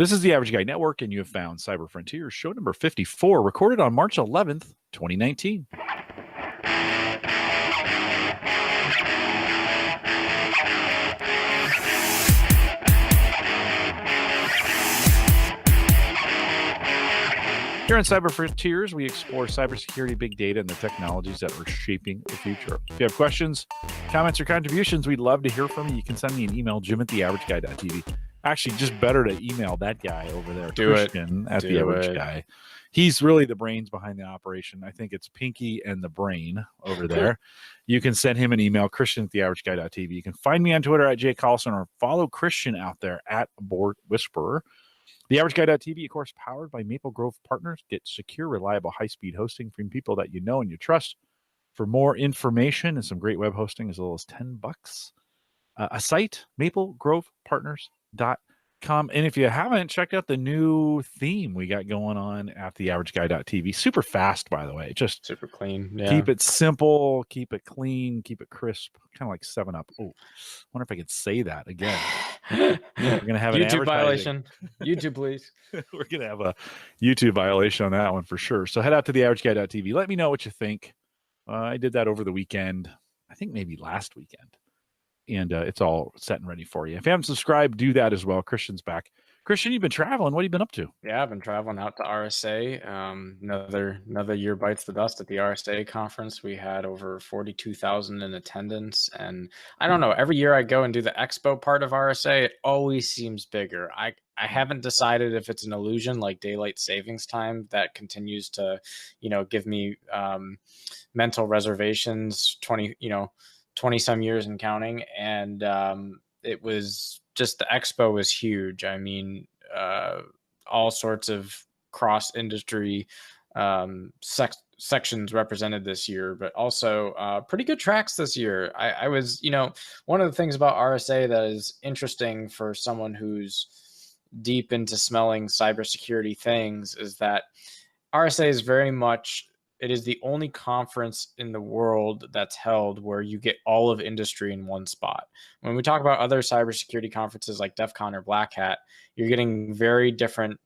This is the Average Guy Network, and you have found Cyber Frontiers, show number 54, recorded on March 11th, 2019. Here on Cyber Frontiers, we explore cybersecurity, big data, and the technologies that are shaping the future. If you have questions, comments, or contributions, we'd love to hear from you. You can send me an email, jim@theaverageguy.tv. Actually, just better to email that guy over there, Christian at The Average Guy. He's really the brains behind the operation. I think it's Pinky and the brain over there. You can send him an email, christian@theaverageguy.tv. You can find me on Twitter @jcarlson, or follow Christian out there @Board Whisperer. TheAverageGuy.tv, of course, powered by Maple Grove Partners. Get secure, reliable, high-speed hosting from people that you know and you trust. For more information and some great web hosting, as little as $10 a site, maplegrovepartners.com. And if you haven't checked out the new theme we got going on at TheAverageGuy.tv, super fast, by the way. Just super clean. Yeah. Keep it simple, keep it clean, keep it crisp, kind of like 7-Up. Oh, I wonder if I could say that again. We're gonna have an YouTube violation. YouTube, please. We're gonna have a YouTube violation on that one for sure. So head out to theaverageguy.tv. Let me know what you think. I did that over the weekend. I think maybe last weekend, and it's all set and ready for you. If you haven't subscribed, do that as well. Christian's back. Christian, you've been traveling. What have you been up to? Yeah, I've been traveling out to RSA. Another year bites the dust at the RSA conference. We had over 42,000 in attendance, and I don't know. Every year I go and do the expo part of RSA, it always seems bigger. I haven't decided if it's an illusion like daylight savings time that continues to, give me mental reservations. 20 some years and counting, and it was just, the expo was huge. I mean, all sorts of cross-industry sections represented this year, but also pretty good tracks this year. I was, one of the things about RSA that is interesting for someone who's deep into smelling cybersecurity things is that RSA is very much, it is the only conference in the world that's held where you get all of industry in one spot. When we talk about other cybersecurity conferences like DEF CON or Black Hat, you're getting very different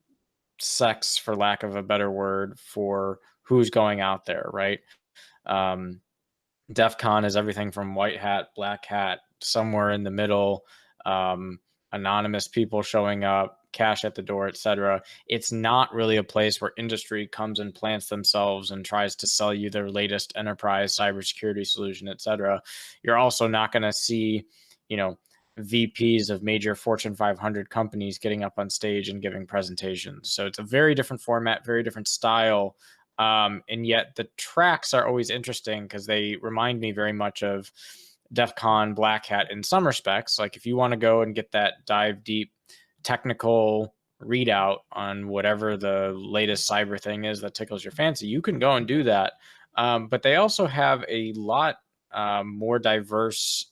sects, for lack of a better word, for who's going out there, right? DEF CON is everything from white hat, black hat, somewhere in the middle, anonymous people showing up, cash at the door, etc. It's not really a place where industry comes and plants themselves and tries to sell you their latest enterprise cybersecurity solution, etc. You're also not going to see, VPs of major Fortune 500 companies getting up on stage and giving presentations. So it's a very different format, very different style. And yet the tracks are always interesting because they remind me very much of DEF CON, Black Hat in some respects. Like if you want to go and get that dive deep technical readout on whatever the latest cyber thing is that tickles your fancy, you can go and do that. But they also have a lot more diverse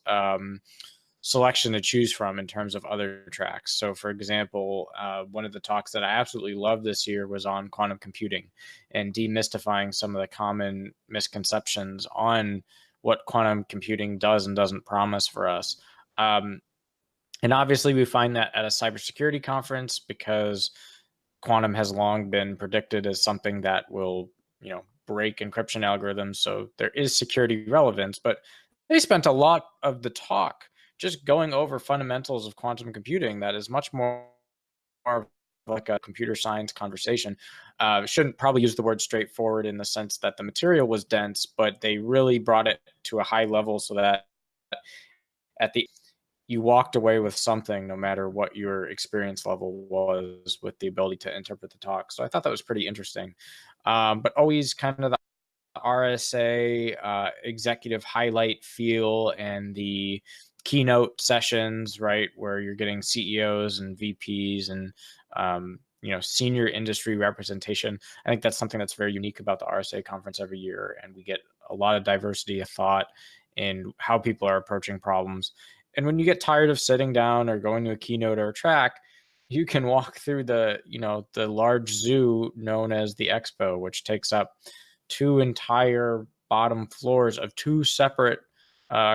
selection to choose from in terms of other tracks. So for example, one of the talks that I absolutely loved this year was on quantum computing and demystifying some of the common misconceptions on what quantum computing does and doesn't promise for us. And obviously we find that at a cybersecurity conference because quantum has long been predicted as something that will, break encryption algorithms. So there is security relevance, but they spent a lot of the talk just going over fundamentals of quantum computing that is much more like a computer science conversation. Shouldn't probably use the word straightforward in the sense that the material was dense, but they really brought it to a high level so that you walked away with something, no matter what your experience level was, with the ability to interpret the talk. So I thought that was pretty interesting. But always kind of the RSA executive highlight feel and the keynote sessions, right, where you're getting CEOs and VPs and senior industry representation. I think that's something that's very unique about the RSA conference every year, and we get a lot of diversity of thought in how people are approaching problems. And when you get tired of sitting down or going to a keynote or a track, you can walk through the large zoo known as the Expo, which takes up 2 entire bottom floors of 2 separate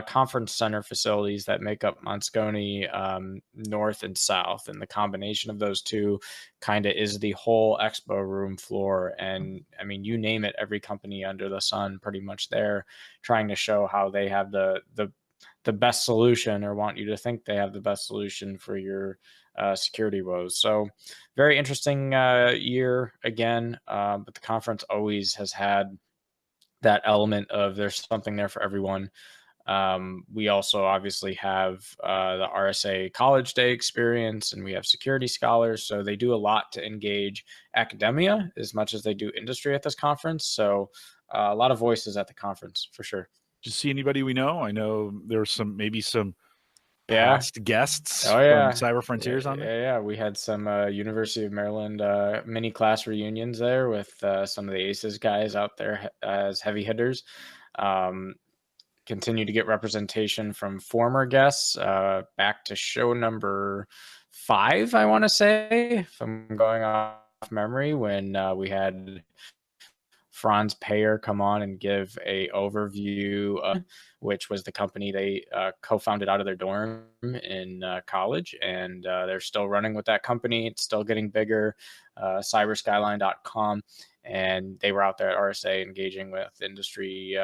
conference center facilities that make up Moscone, north and south. And the combination of those two kind of is the whole expo room floor. And I mean, you name it, every company under the sun pretty much there, trying to show how they have the best solution, or want you to think they have the best solution for your security woes. So very interesting year again. But the conference always has had that element of there's something there for everyone. We also obviously have the RSA College Day experience, and we have security scholars. So they do a lot to engage academia as much as they do industry at this conference. So a lot of voices at the conference for sure. Did you see anybody we know? I know there's maybe some Yeah. past guests Oh yeah. from Cyber Frontiers on there. Yeah. We had some University of Maryland mini class reunions there with some of the ACES guys out there as heavy hitters. Continue to get representation from former guests, back to show number 5, I want to say, if I'm going off memory, when we had Franz Payer come on and give a overview, which was the company they co-founded out of their dorm in college, and they're still running with that company. It's still getting bigger, cyberskyline.com, and they were out there at RSA engaging with industry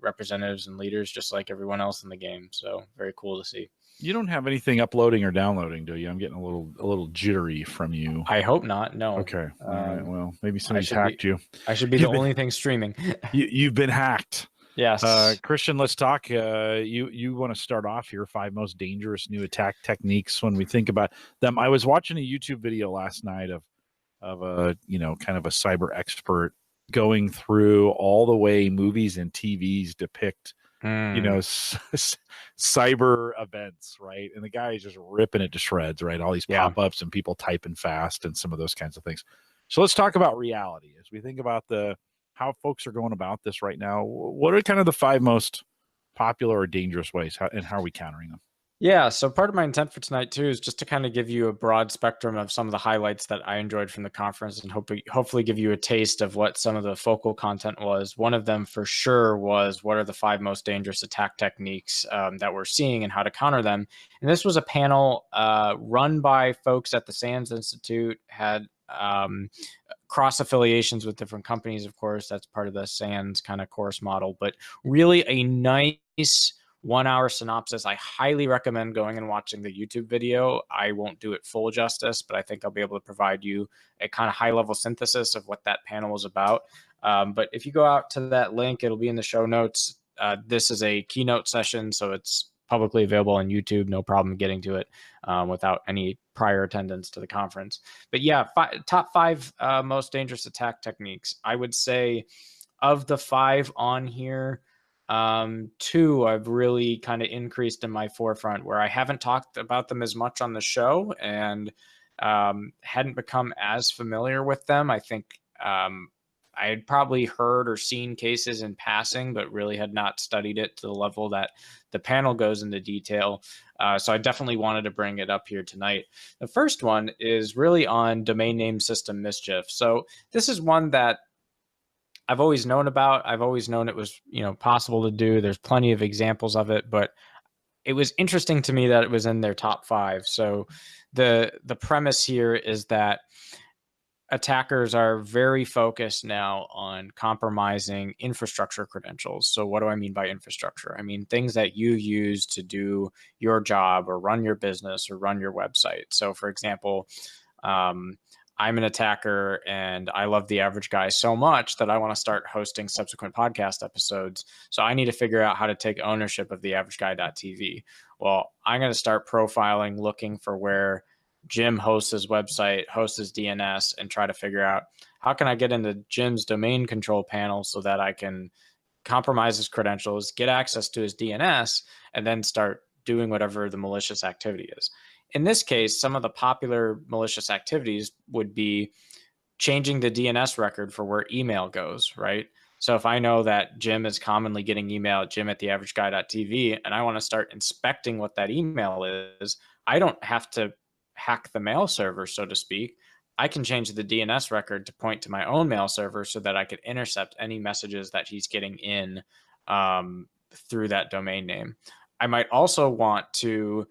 representatives and leaders, just like everyone else in the game. So very cool to see. You don't have anything uploading or downloading, do you? I'm getting a little jittery from you. I hope not. No. Okay. All right. Well, maybe somebody's hacked you. I should be the only thing streaming. You've been hacked. Yes. Christian, let's talk. You want to start off here? 5 most dangerous new attack techniques when we think about them. I was watching a YouTube video last night of a kind of a cyber expert going through all the way movies and TVs depict cyber events, right? And the guy is just ripping it to shreds, right? All these pop-ups and people typing fast and some of those kinds of things. So let's talk about reality as we think about how folks are going about this right now. What are kind of the 5 most popular or dangerous ways, and how are we countering them? Yeah, so part of my intent for tonight too is just to kind of give you a broad spectrum of some of the highlights that I enjoyed from the conference, and hopefully give you a taste of what some of the focal content was. One of them for sure was, what are the 5 most dangerous attack techniques that we're seeing and how to counter them. And this was a panel run by folks at the SANS Institute, had cross affiliations with different companies, of course. That's part of the SANS kind of course model, but really a nice 1-hour synopsis. I highly recommend going and watching the YouTube video. I won't do it full justice, but I think I'll be able to provide you a kind of high level synthesis of what that panel was about. But if you go out to that link, it'll be in the show notes. This is a keynote session, so it's publicly available on YouTube. No problem getting to it without any prior attendance to the conference. But yeah, top 5 most dangerous attack techniques. I would say of the 5 on here, 2 I've really kind of increased in my forefront, where I haven't talked about them as much on the show and hadn't become as familiar with them. I think I had probably heard or seen cases in passing, but really had not studied it to the level that the panel goes into detail. So I definitely wanted to bring it up here tonight. The first one is really on domain name system mischief. So this is one that I've always known about. I've always known it was, possible to do. There's plenty of examples of it, but it was interesting to me that it was in their top 5. So the premise here is that attackers are very focused now on compromising infrastructure credentials. So what do I mean by infrastructure? I mean things that you use to do your job or run your business or run your website. So for example, I'm an attacker and I love The Average Guy so much that I want to start hosting subsequent podcast episodes. So I need to figure out how to take ownership of theaverageguy.tv. Well, I'm going to start profiling, looking for where Jim hosts his website, hosts his DNS, and try to figure out how can I get into Jim's domain control panel so that I can compromise his credentials, get access to his DNS, and then start doing whatever the malicious activity is. In this case, some of the popular malicious activities would be changing the DNS record for where email goes, right? So if I know that Jim is commonly getting email at jim@theaverageguy.tv, and I want to start inspecting what that email is, I don't have to hack the mail server, so to speak. I can change the DNS record to point to my own mail server so that I could intercept any messages that he's getting in through that domain name. I might also want to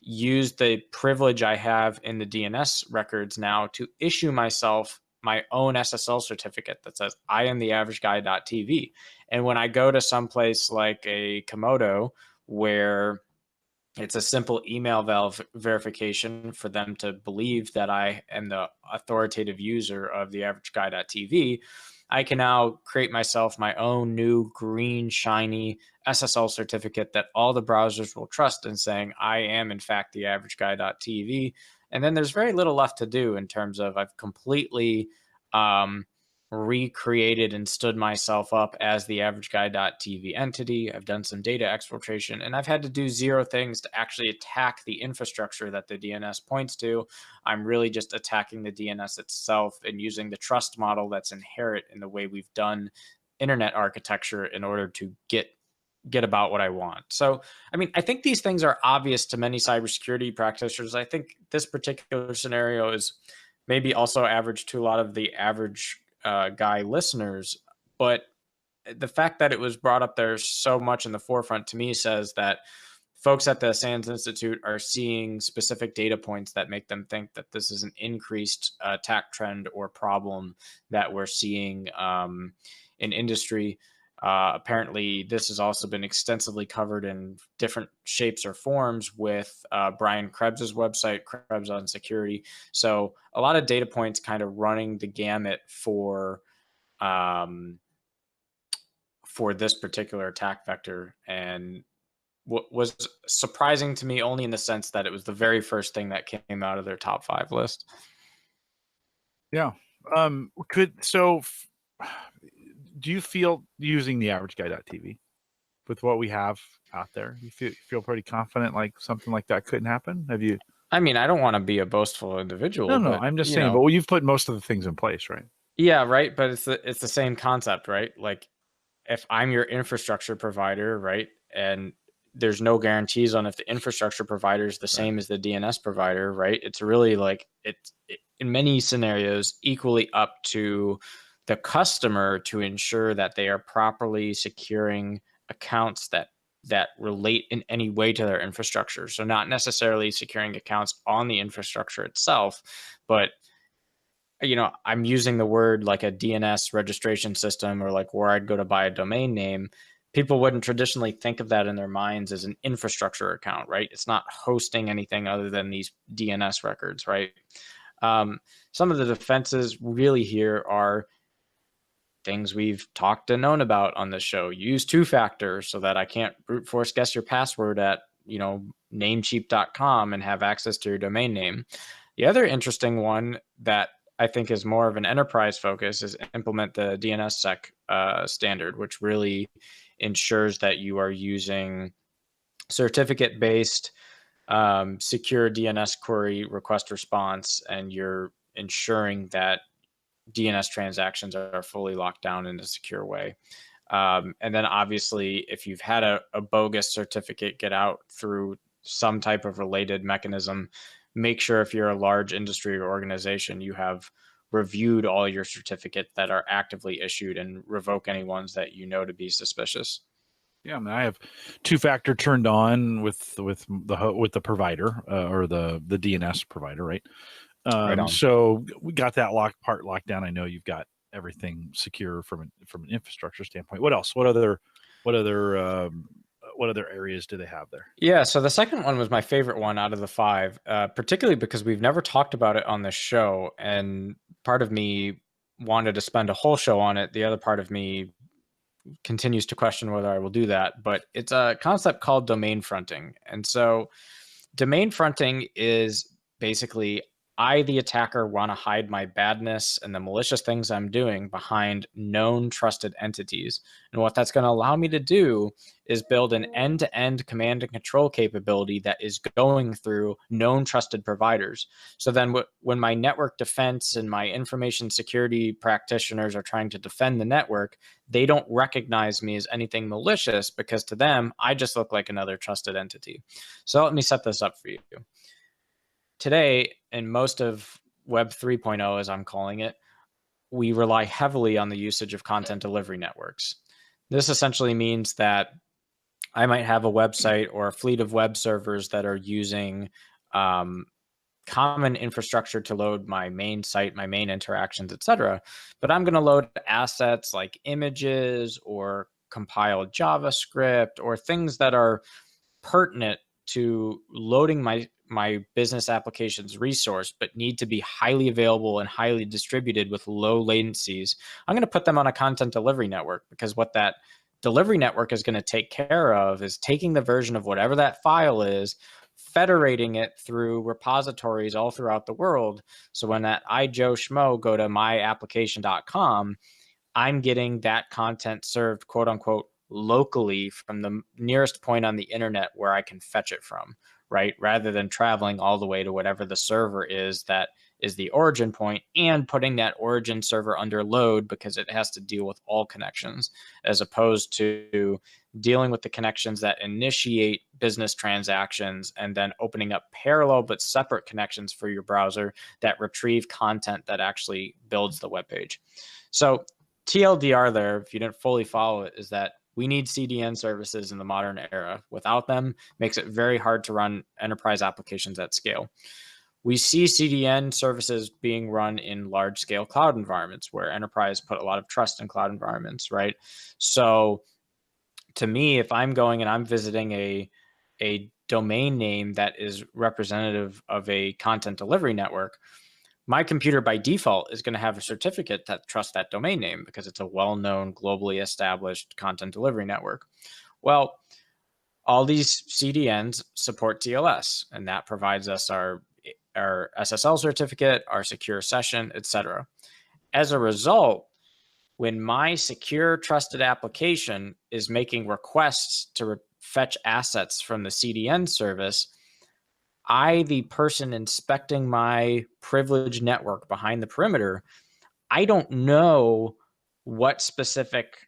use the privilege I have in the DNS records now to issue myself my own SSL certificate that says I am the average guy.tv. And when I go to some place like a Komodo where it's a simple email verification for them to believe that I am the authoritative user of the average guy.tv, I can now create myself my own new green shiny SSL certificate that all the browsers will trust in saying I am in fact the average guy.tv. And then there's very little left to do in terms of I've completely recreated and stood myself up as the average guy.tv entity. I've done some data exfiltration, and I've had to do zero things to actually attack the infrastructure that the DNS points to. I'm really just attacking the DNS itself and using the trust model that's inherent in the way we've done internet architecture in order to get about what I want. So, I mean, I think these things are obvious to many cybersecurity practitioners. I think this particular scenario is maybe also average to a lot of the average guy listeners, but the fact that it was brought up there so much in the forefront to me says that folks at the SANS Institute are seeing specific data points that make them think that this is an increased attack trend or problem that we're seeing in industry. Apparently, this has also been extensively covered in different shapes or forms with Brian Krebs's website, Krebs on Security. So a lot of data points kind of running the gamut for this particular attack vector. And what was surprising to me only in the sense that it was the very first thing that came out of their top 5 list. Yeah. Do you feel using the average guy.tv with what we have out there, you feel pretty confident like something like that couldn't happen? Have you? I mean, I don't want to be a boastful individual. No, but, I'm just saying, but you've put most of the things in place, right? Yeah, right. But it's the same concept, right? Like if I'm your infrastructure provider, right, and there's no guarantees on if the infrastructure provider is the same as the DNS provider, right? It's really like it's in many scenarios equally up to the customer to ensure that they are properly securing accounts that relate in any way to their infrastructure. So not necessarily securing accounts on the infrastructure itself, but I'm using the word like a DNS registration system or like where I'd go to buy a domain name. People wouldn't traditionally think of that in their minds as an infrastructure account, right? It's not hosting anything other than these DNS records, right? Some of the defenses really here are things we've talked and known about on this show. Use two-factor so that I can't brute force guess your password at, namecheap.com and have access to your domain name. The other interesting one that I think is more of an enterprise focus is implement the DNSSEC standard, which really ensures that you are using certificate-based secure DNS query request response, and you're ensuring that DNS transactions are fully locked down in a secure way. And then obviously, if you've had a bogus certificate get out through some type of related mechanism, make sure if you're a large industry or organization, you have reviewed all your certificates that are actively issued and revoke any ones that you know to be suspicious. Yeah, I mean, I have two-factor turned on with the provider or the DNS provider, right? Right on. So we got that locked down. I know you've got everything secure from an infrastructure standpoint. What else? What other areas do they have there? Yeah, so the second one was my favorite one out of the 5, particularly because we've never talked about it on this show, and part of me wanted to spend a whole show on it. The other part of me continues to question whether I will do that, but it's a concept called domain fronting. And so domain fronting is basically I, the attacker, want to hide my badness and the malicious things I'm doing behind known trusted entities. And what that's going to allow me to do is build an end-to-end command and control capability that is going through known trusted providers. So then when my network defense and my information security practitioners are trying to defend the network, they don't recognize me as anything malicious because to them, I just look like another trusted entity. So let me set this up for you. Today, in most of Web 3.0, as I'm calling it, we rely heavily on the usage of content delivery networks. This essentially means that I might have a website or a fleet of web servers that are using common infrastructure to load my main site, my main interactions, etc. But I'm going to load assets like images or compiled JavaScript or things that are pertinent to loading my business application's resource, but need to be highly available and highly distributed with low latencies. I'm going to put them on a content delivery network, because what that delivery network is going to take care of is taking the version of whatever that file is, federating it through repositories all throughout the world. So when that I, Joe Schmo, go to myapplication.com, I'm getting that content served, quote unquote, locally from the nearest point on the internet where I can fetch it from, right? Rather than traveling all the way to whatever the server is that is the origin point, and putting that origin server under load because it has to deal with all connections, as opposed to dealing with the connections that initiate business transactions and then opening up parallel but separate connections for your browser that retrieve content that actually builds the web page. So TLDR there, if you didn't fully follow it, is that we need CDN services in the modern era. Without them, makes it very hard to run enterprise applications at scale. We see CDN services being run in large scale cloud environments where enterprise put a lot of trust in cloud environments, right? So to me, if I'm going and I'm visiting a domain name that is representative of a content delivery network, my computer by default is going to have a certificate that trusts that domain name because it's a well-known, globally established content delivery network. Well, all these CDNs support TLS, and that provides us our SSL certificate, our secure session, etc. As a result, when my secure trusted application is making requests to fetch assets from the CDN service, I, the person inspecting my privileged network behind the perimeter, I don't know what specific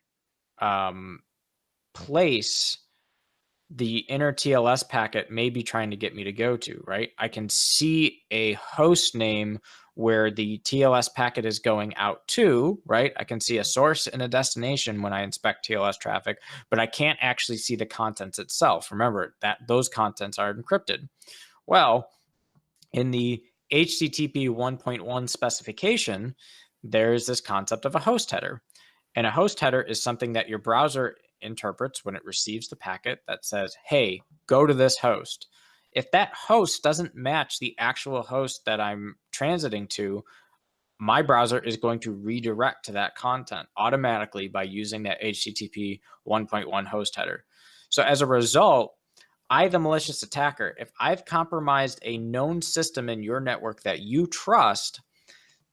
place the inner TLS packet may be trying to get me to go to, right? I can see a host name where the TLS packet is going out to, right? I can see a source and a destination when I inspect TLS traffic, but I can't actually see the contents itself. Remember that those contents are encrypted. Well, in the HTTP 1.1 specification, there's this concept of a host header. And a host header is something that your browser interprets when it receives the packet that says, hey, go to this host. If that host doesn't match the actual host that I'm transiting to, my browser is going to redirect to that content automatically by using that HTTP 1.1 host header. So as a result, I, the malicious attacker, if I've compromised a known system in your network that you trust,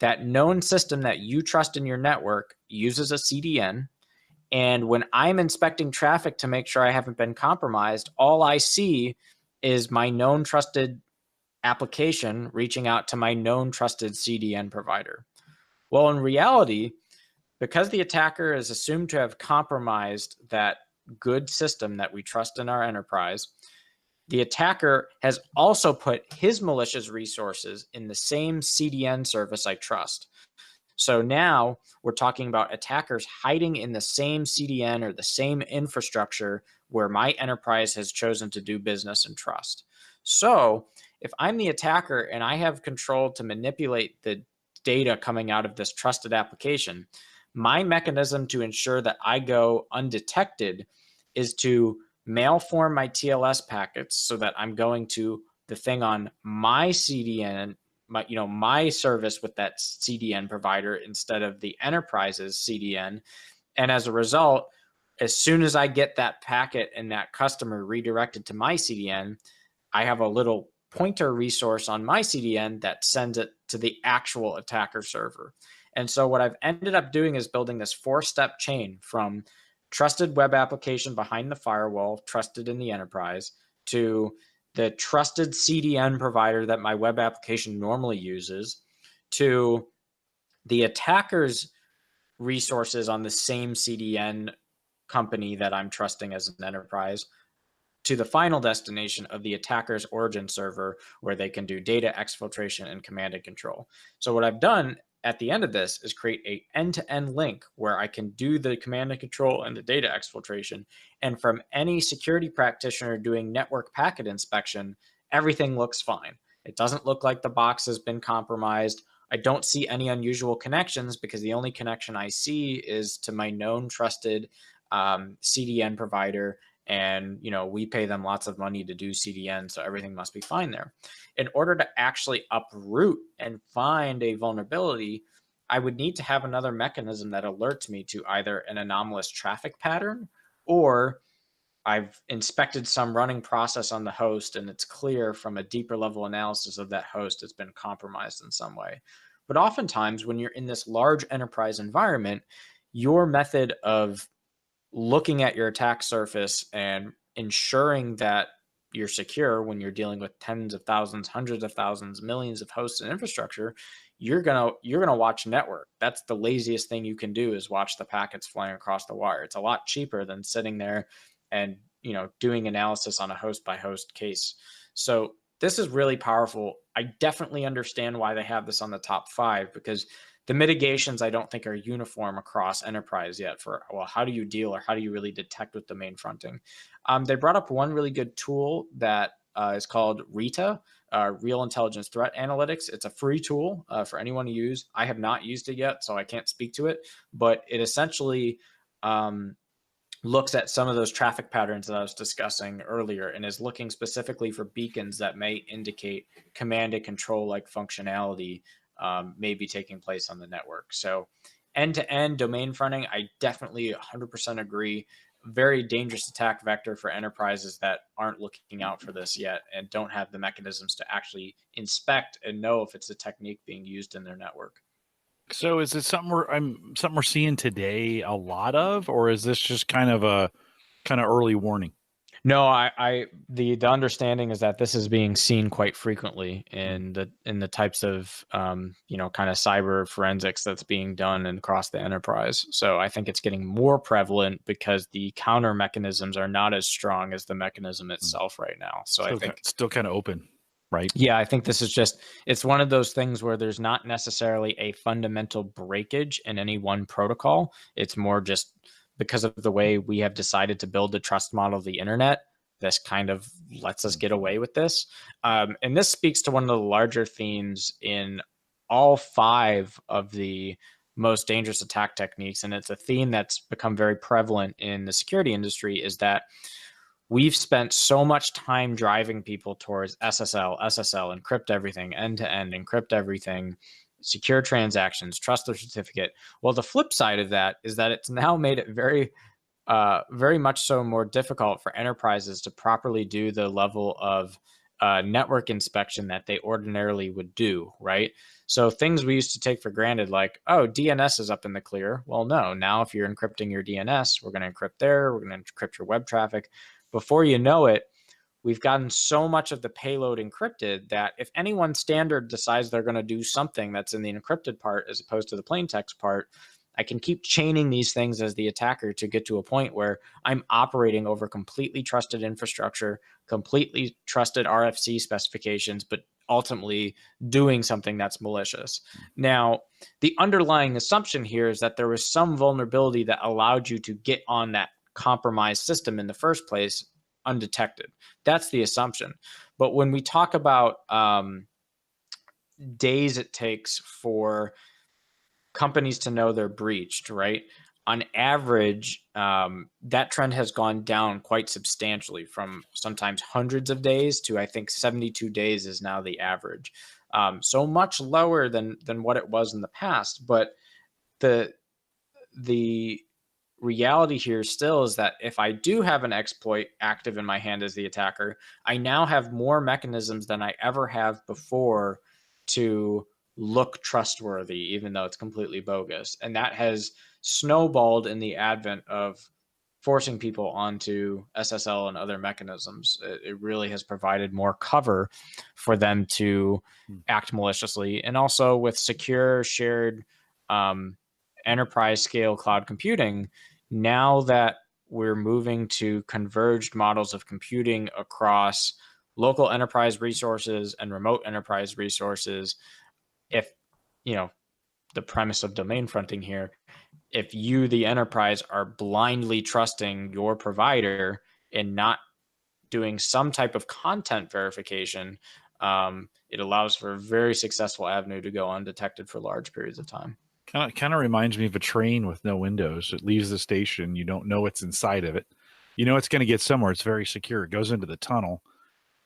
that known system that you trust in your network uses a CDN. And when I'm inspecting traffic to make sure I haven't been compromised, all I see is my known trusted application reaching out to my known trusted CDN provider. Well, in reality, because the attacker is assumed to have compromised that good system that we trust in our enterprise, the attacker has also put his malicious resources in the same CDN service I trust. So now we're talking about attackers hiding in the same CDN or the same infrastructure where my enterprise has chosen to do business and trust. So if I'm the attacker and I have control to manipulate the data coming out of this trusted application, my mechanism to ensure that I go undetected is to mailform my TLS packets so that I'm going to the thing on my CDN, my service with that CDN provider instead of the enterprise's CDN. And as a result, as soon as I get that packet and that customer redirected to my CDN, I have a little pointer resource on my CDN that sends it to the actual attacker server. And so what I've ended up doing is building this 4-step chain from trusted web application behind the firewall, trusted in the enterprise, to the trusted CDN provider that my web application normally uses, to the attacker's resources on the same CDN company that I'm trusting as an enterprise, to the final destination of the attacker's origin server where they can do data exfiltration and command and control. So what I've done at the end of this is create a end-to-end link where I can do the command and control and the data exfiltration. And from any security practitioner doing network packet inspection, everything looks fine. It doesn't look like the box has been compromised. I don't see any unusual connections because the only connection I see is to my known trusted CDN provider. And, we pay them lots of money to do CDN, so everything must be fine there. In order to actually uproot and find a vulnerability, I would need to have another mechanism that alerts me to either an anomalous traffic pattern, or I've inspected some running process on the host and it's clear from a deeper level analysis of that host has been compromised in some way. But oftentimes when you're in this large enterprise environment, your method of looking at your attack surface and ensuring that you're secure when you're dealing with tens of thousands, hundreds of thousands, millions of hosts and infrastructure, you're gonna watch network. That's the laziest thing you can do, is watch the packets flying across the wire. It's a lot cheaper than sitting there and doing analysis on a host by host case. So this is really powerful. I definitely understand why they have this on the top 5, because the mitigations I don't think are uniform across enterprise yet for, well, how do you deal, or how do you really detect with domain fronting? They brought up one really good tool that is called RITA, Real Intelligence Threat Analytics. It's a free tool for anyone to use. I have not used it yet, so I can't speak to it, but it essentially looks at some of those traffic patterns that I was discussing earlier and is looking specifically for beacons that may indicate command and control like functionality may be taking place on the network. So end-to-end domain fronting, I definitely 100% agree. Very dangerous attack vector for enterprises that aren't looking out for this yet and don't have the mechanisms to actually inspect and know if it's a technique being used in their network. So is it something we're seeing today a lot of, or is this just kind of early warning? No, the understanding is that this is being seen quite frequently in the types of kind of cyber forensics that's being done across the enterprise. So I think it's getting more prevalent because the counter mechanisms are not as strong as the mechanism itself right now. So I think it's still kind of open, right? Yeah, I think this is it's one of those things where there's not necessarily a fundamental breakage in any one protocol. It's more just because of the way we have decided to build the trust model of the internet, this kind of lets us get away with this. And this speaks to one of the larger themes in all 5 of the most dangerous attack techniques. And it's a theme that's become very prevalent in the security industry, is that we've spent so much time driving people towards SSL, encrypt everything, end-to-end, encrypt everything, secure transactions, trust the certificate. Well, the flip side of that is that it's now made it very much so more difficult for enterprises to properly do the level of network inspection that they ordinarily would do, right? So things we used to take for granted, like, oh, DNS is up in the clear. Well, no, now if you're encrypting your DNS, we're going to encrypt there, we're going to encrypt your web traffic. Before you know it, we've gotten so much of the payload encrypted that if any one standard decides they're going to do something that's in the encrypted part as opposed to the plain text part, I can keep chaining these things as the attacker to get to a point where I'm operating over completely trusted infrastructure, completely trusted RFC specifications, but ultimately doing something that's malicious. Now, the underlying assumption here is that there was some vulnerability that allowed you to get on that compromised system in the first place undetected. That's the assumption. But when we talk about days it takes for companies to know they're breached, right? On average, that trend has gone down quite substantially, from sometimes hundreds of days to, I think, 72 days is now the average. So much lower than what it was in the past. But the reality here still is that if I do have an exploit active in my hand as the attacker, I now have more mechanisms than I ever have before to look trustworthy, even though it's completely bogus. And that has snowballed in the advent of forcing people onto SSL and other mechanisms. It really has provided more cover for them to act maliciously. And also with secure, shared enterprise scale cloud computing, now that we're moving to converged models of computing across local enterprise resources and remote enterprise resources, if the premise of domain fronting here. If you, the enterprise, are blindly trusting your provider and not doing some type of content verification, it allows for a very successful avenue to go undetected for large periods of time. Kind of reminds me of a train with no windows. It leaves the station. You don't know what's inside of it. You know it's going to get somewhere. It's very secure. It goes into the tunnel.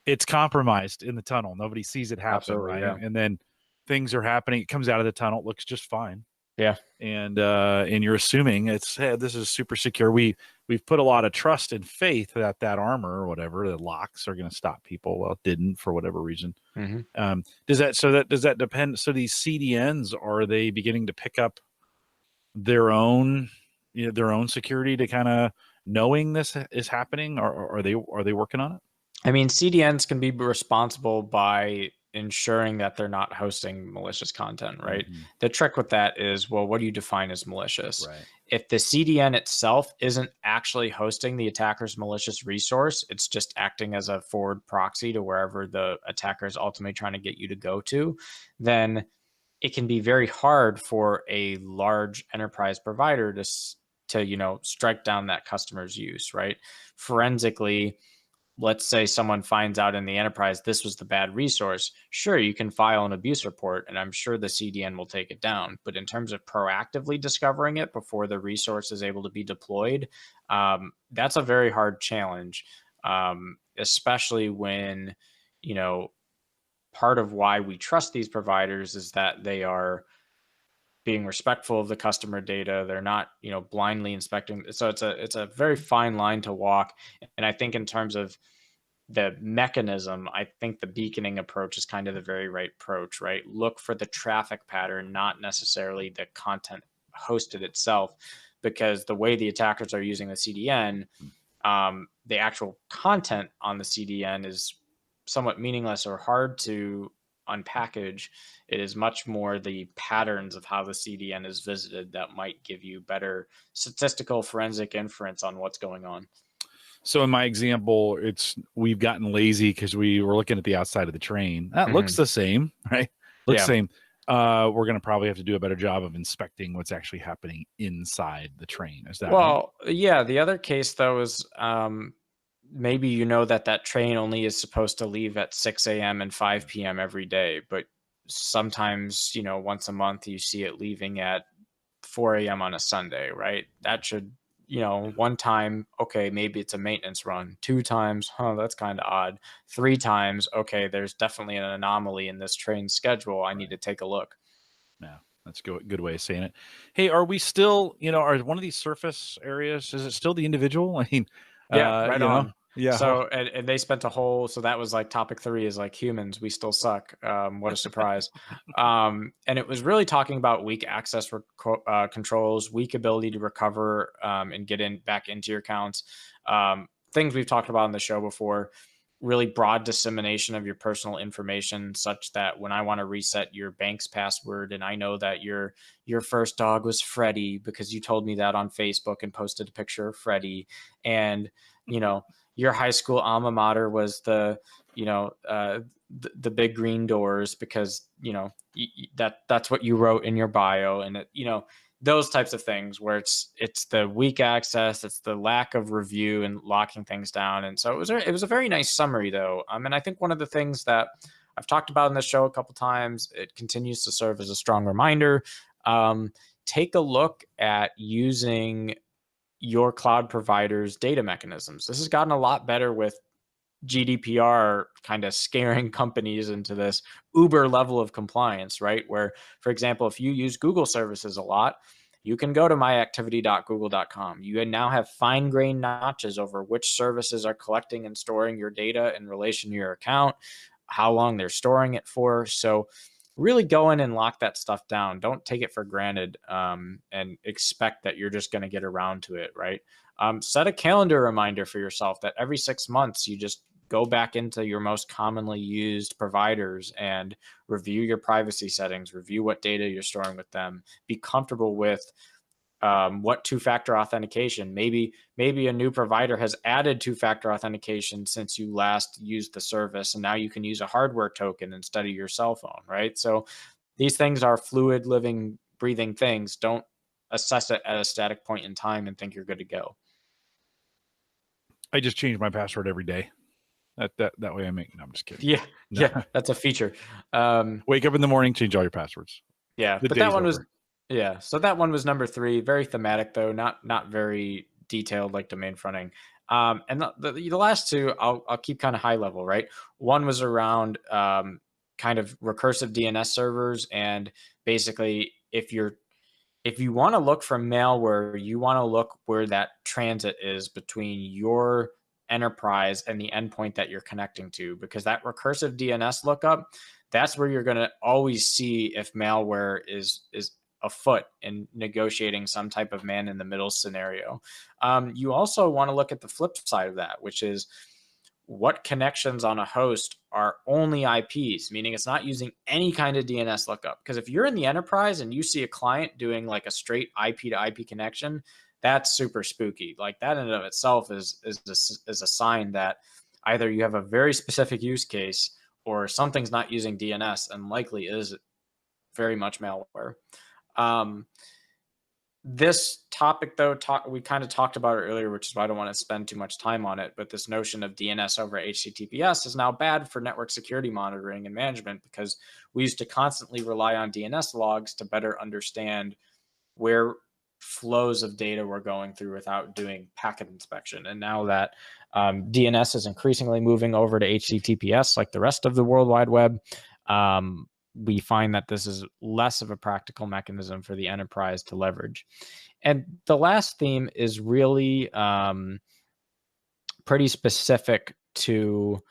It's compromised in the tunnel. Nobody sees it happen, Absolutely, right? yeah. And then things are happening. It comes out of the tunnel. It looks just fine. Yeah. And you're assuming it's, hey, this is super secure. We've put a lot of trust and faith that that armor or whatever, the locks are going to stop people. Well, it didn't for whatever reason. Mm-hmm. Does that depend? So these CDNs, are they beginning to pick up their own security to kind of knowing this is happening, or are they working on it? I mean, CDNs can be responsible by ensuring that they're not hosting malicious content, right? Mm-hmm. The trick with that is, well, what do you define as malicious? Right. If the CDN itself isn't actually hosting the attacker's malicious resource, it's just acting as a forward proxy to wherever the attacker is ultimately trying to get you to go to, then it can be very hard for a large enterprise provider to strike down that customer's use, right? Forensically, let's say someone finds out in the enterprise this was the bad resource. Sure, you can file an abuse report, and I'm sure the CDN will take it down. But in terms of proactively discovering it before the resource is able to be deployed, that's a very hard challenge, especially when, part of why we trust these providers is that they are being respectful of the customer data. They're not, blindly inspecting. So it's a very fine line to walk. And I think in terms of the mechanism, I think the beaconing approach is kind of the very right approach, right? Look for the traffic pattern, not necessarily the content hosted itself, because the way the attackers are using the CDN, the actual content on the CDN is somewhat meaningless or hard to unpackage. It is much more the patterns of how the CDN is visited that might give you better statistical forensic inference on what's going on. So in my example, we've gotten lazy because we were looking at the outside of the train. That looks the same, right? Looks same. We're going to probably have to do a better job of inspecting what's actually happening inside the train. Is that right? Yeah. The other case, though, is maybe that train only is supposed to leave at 6 a.m. and 5 p.m. every day, but sometimes, once a month you see it leaving at 4 a.m. on a Sunday, right? That should, one time, okay, maybe it's a maintenance run. 2 times, that's kind of odd. 3 times, okay, there's definitely an anomaly in this train schedule. I need to take a look. Yeah, that's a good way of saying it. Hey, are we still, are one of these surface areas, is it still the individual? I mean, yeah, right on. Yeah. So, and they spent so that was like topic 3 is like humans, we still suck. What a surprise. And it was really talking about weak access controls, weak ability to recover and get back into your accounts. Things we've talked about on the show before, really broad dissemination of your personal information, such that when I want to reset your bank's password and I know that your first dog was Freddie because you told me that on Facebook and posted a picture of Freddie, and your high school alma mater was the big green doors because that's what you wrote in your bio, and those types of things where it's the weak access, it's the lack of review and locking things down. And so it was a very nice summary, though. And I think one of the things that I've talked about in this show a couple times, it continues to serve as a strong reminder. Take a look at using your cloud provider's data mechanisms. This has gotten a lot better with GDPR kind of scaring companies into this uber level of compliance, right? Where, for example, if you use Google services a lot, you can go to myactivity.google.com. You now have fine-grained notches over which services are collecting and storing your data in relation to your account, how long they're storing it for. So really go in and lock that stuff down. Don't take it for granted and expect that you're just going to get around to it, right? Set a calendar reminder for yourself that every 6 months you just go back into your most commonly used providers and review your privacy settings, review what data you're storing with them, be comfortable with what two-factor authentication. Maybe a new provider has added two-factor authentication since you last used the service, and now you can use a hardware token instead of your cell phone, right? So these things are fluid living breathing things. Don't assess it at a static point in time and think you're good to go. I just change my password every day. That way I make. No, I'm just kidding. Yeah, that's a feature. Wake up in the morning, change all your passwords. Yeah, The but that day's one was over. So that one was number 3. Very thematic though, not very detailed like domain fronting. And the last two I'll keep kind of high level, right? One was around kind of recursive DNS servers, and basically if you want to look for malware, you want to look where that transit is between your enterprise and the endpoint that you're connecting to, because that recursive DNS lookup, that's where you're going to always see if malware is afoot in negotiating some type of man in the middle scenario. You also want to look at the flip side of that, which is what connections on a host are only IPs, meaning it's not using any kind of DNS lookup. Because if you're in the enterprise and you see a client doing like a straight IP to IP connection, that's super spooky. Like that in and of itself is a sign that either you have a very specific use case or something's not using DNS, and likely is very much malware. This topic, though, we kind of talked about it earlier, which is why I don't want to spend too much time on it. But this notion of DNS over HTTPS is now bad for network security monitoring and management, because we used to constantly rely on DNS logs to better understand where flows of data were going through without doing packet inspection. And now that DNS is increasingly moving over to HTTPS, like the rest of the World Wide Web, we find that this is less of a practical mechanism for the enterprise to leverage. And the last theme is really pretty specific to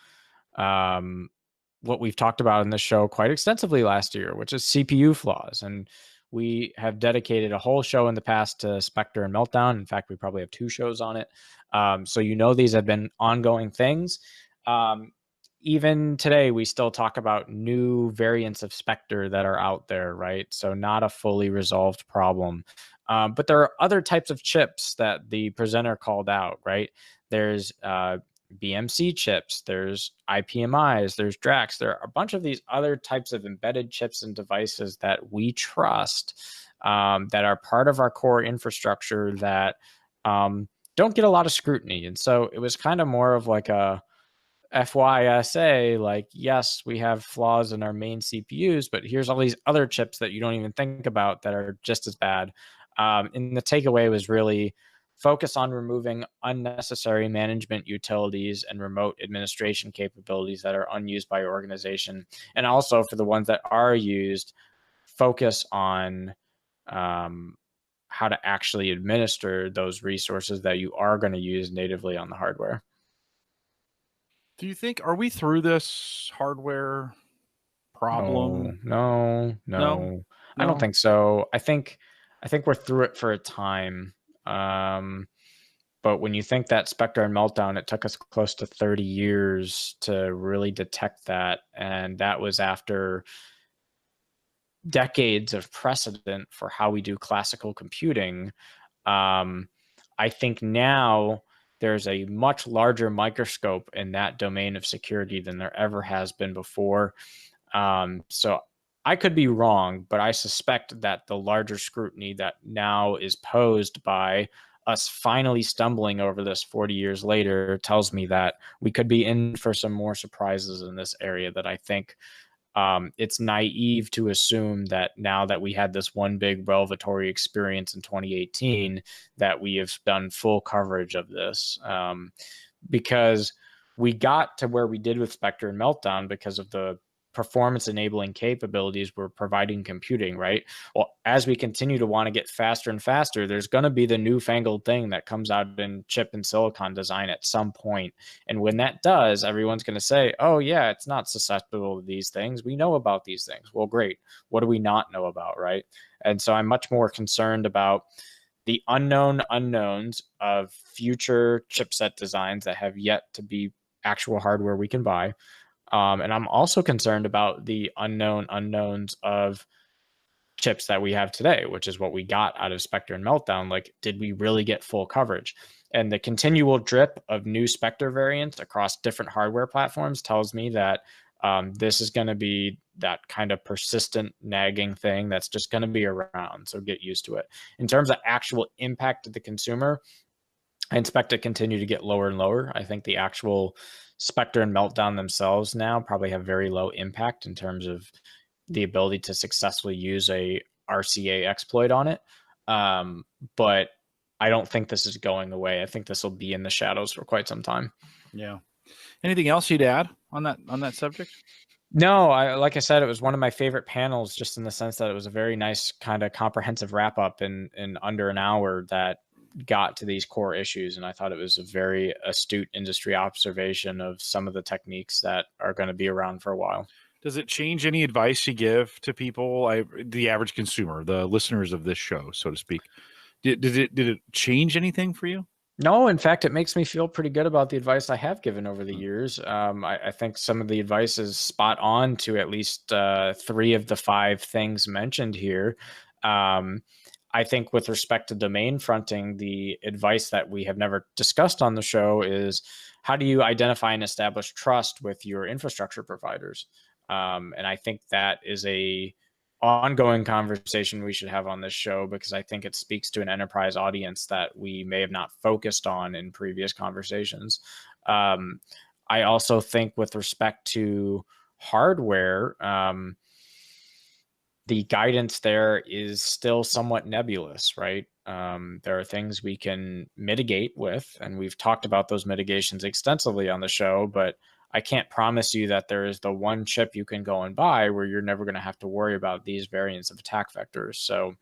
what we've talked about in the show quite extensively last year, which is CPU flaws. And we have dedicated a whole show in the past to Spectre and Meltdown. In fact, we probably have 2 shows on it. So these have been ongoing things. Even today, we still talk about new variants of Spectre that are out there, right? So not a fully resolved problem. But there are other types of chips that the presenter called out, right? There's BMC chips, there's IPMIs, there's DRACs. There are a bunch of these other types of embedded chips and devices that we trust, that are part of our core infrastructure that don't get a lot of scrutiny. And so it was kind of more of like a FYSA, like, yes, we have flaws in our main CPUs, but here's all these other chips that you don't even think about that are just as bad. And the takeaway was really focus on removing unnecessary management utilities and remote administration capabilities that are unused by your organization. And also for the ones that are used, focus on how to actually administer those resources that you are going to use natively on the hardware. Do you think, are we through this hardware problem? No. I don't think so. I think we're through it for a time. But when you think that Spectre and Meltdown, it took us close to 30 years to really detect that. And that was after decades of precedent for how we do classical computing. I think now there's a much larger microscope in that domain of security than there ever has been before. So I could be wrong, but I suspect that the larger scrutiny that now is posed by us finally stumbling over this 40 years later tells me that we could be in for some more surprises in this area, that I think it's naive to assume that now that we had this one big revelatory experience in 2018, that we have done full coverage of this, because we got to where we did with Spectre and Meltdown because of the performance enabling capabilities we're providing computing, right? Well, as we continue to want to get faster and faster, there's going to be the newfangled thing that comes out in chip and silicon design at some point. And when that does, everyone's going to say, oh yeah, it's not susceptible to these things. We know about these things. Well, great. What do we not know about, right? And so I'm much more concerned about the unknown unknowns of future chipset designs that have yet to be actual hardware we can buy. And I'm also concerned about the unknown unknowns of chips that we have today, which is what we got out of Spectre and Meltdown. Like, did we really get full coverage? And the continual drip of new Spectre variants across different hardware platforms tells me that This is going to be that kind of persistent nagging thing that's just going to be around. So get used to it. In terms of actual impact to the consumer, I expect to continue to get lower and lower. I think the actual Spectre and Meltdown themselves now probably have very low impact in terms of the ability to successfully use a RSA exploit on it. But I don't think this is going away. I think this will be in the shadows for quite some time. Yeah. Anything else you'd add on that subject? No, like I said, it was one of my favorite panels, just in the sense that it was a very nice kind of comprehensive wrap up in under an hour that got to these core issues. And I thought it was a very astute industry observation of some of the techniques that are going to be around for a while. Does it change any advice you give to people, the average consumer, the listeners of this show, so to speak? Did it change anything for you? No, in fact, it makes me feel pretty good about the advice I have given over the years. I think some of the advice is spot on to at least 3 of the 5 things mentioned here. I think with respect to domain fronting, the advice that we have never discussed on the show is, how do you identify and establish trust with your infrastructure providers? And I think that is a ongoing conversation we should have on this show, because I think it speaks to an enterprise audience that we may have not focused on in previous conversations. I also think with respect to hardware, the guidance there is still somewhat nebulous, right? There are things we can mitigate with, and we've talked about those mitigations extensively on the show, but I can't promise you that there is the one chip you can go and buy where you're never going to have to worry about these variants of attack vectors. So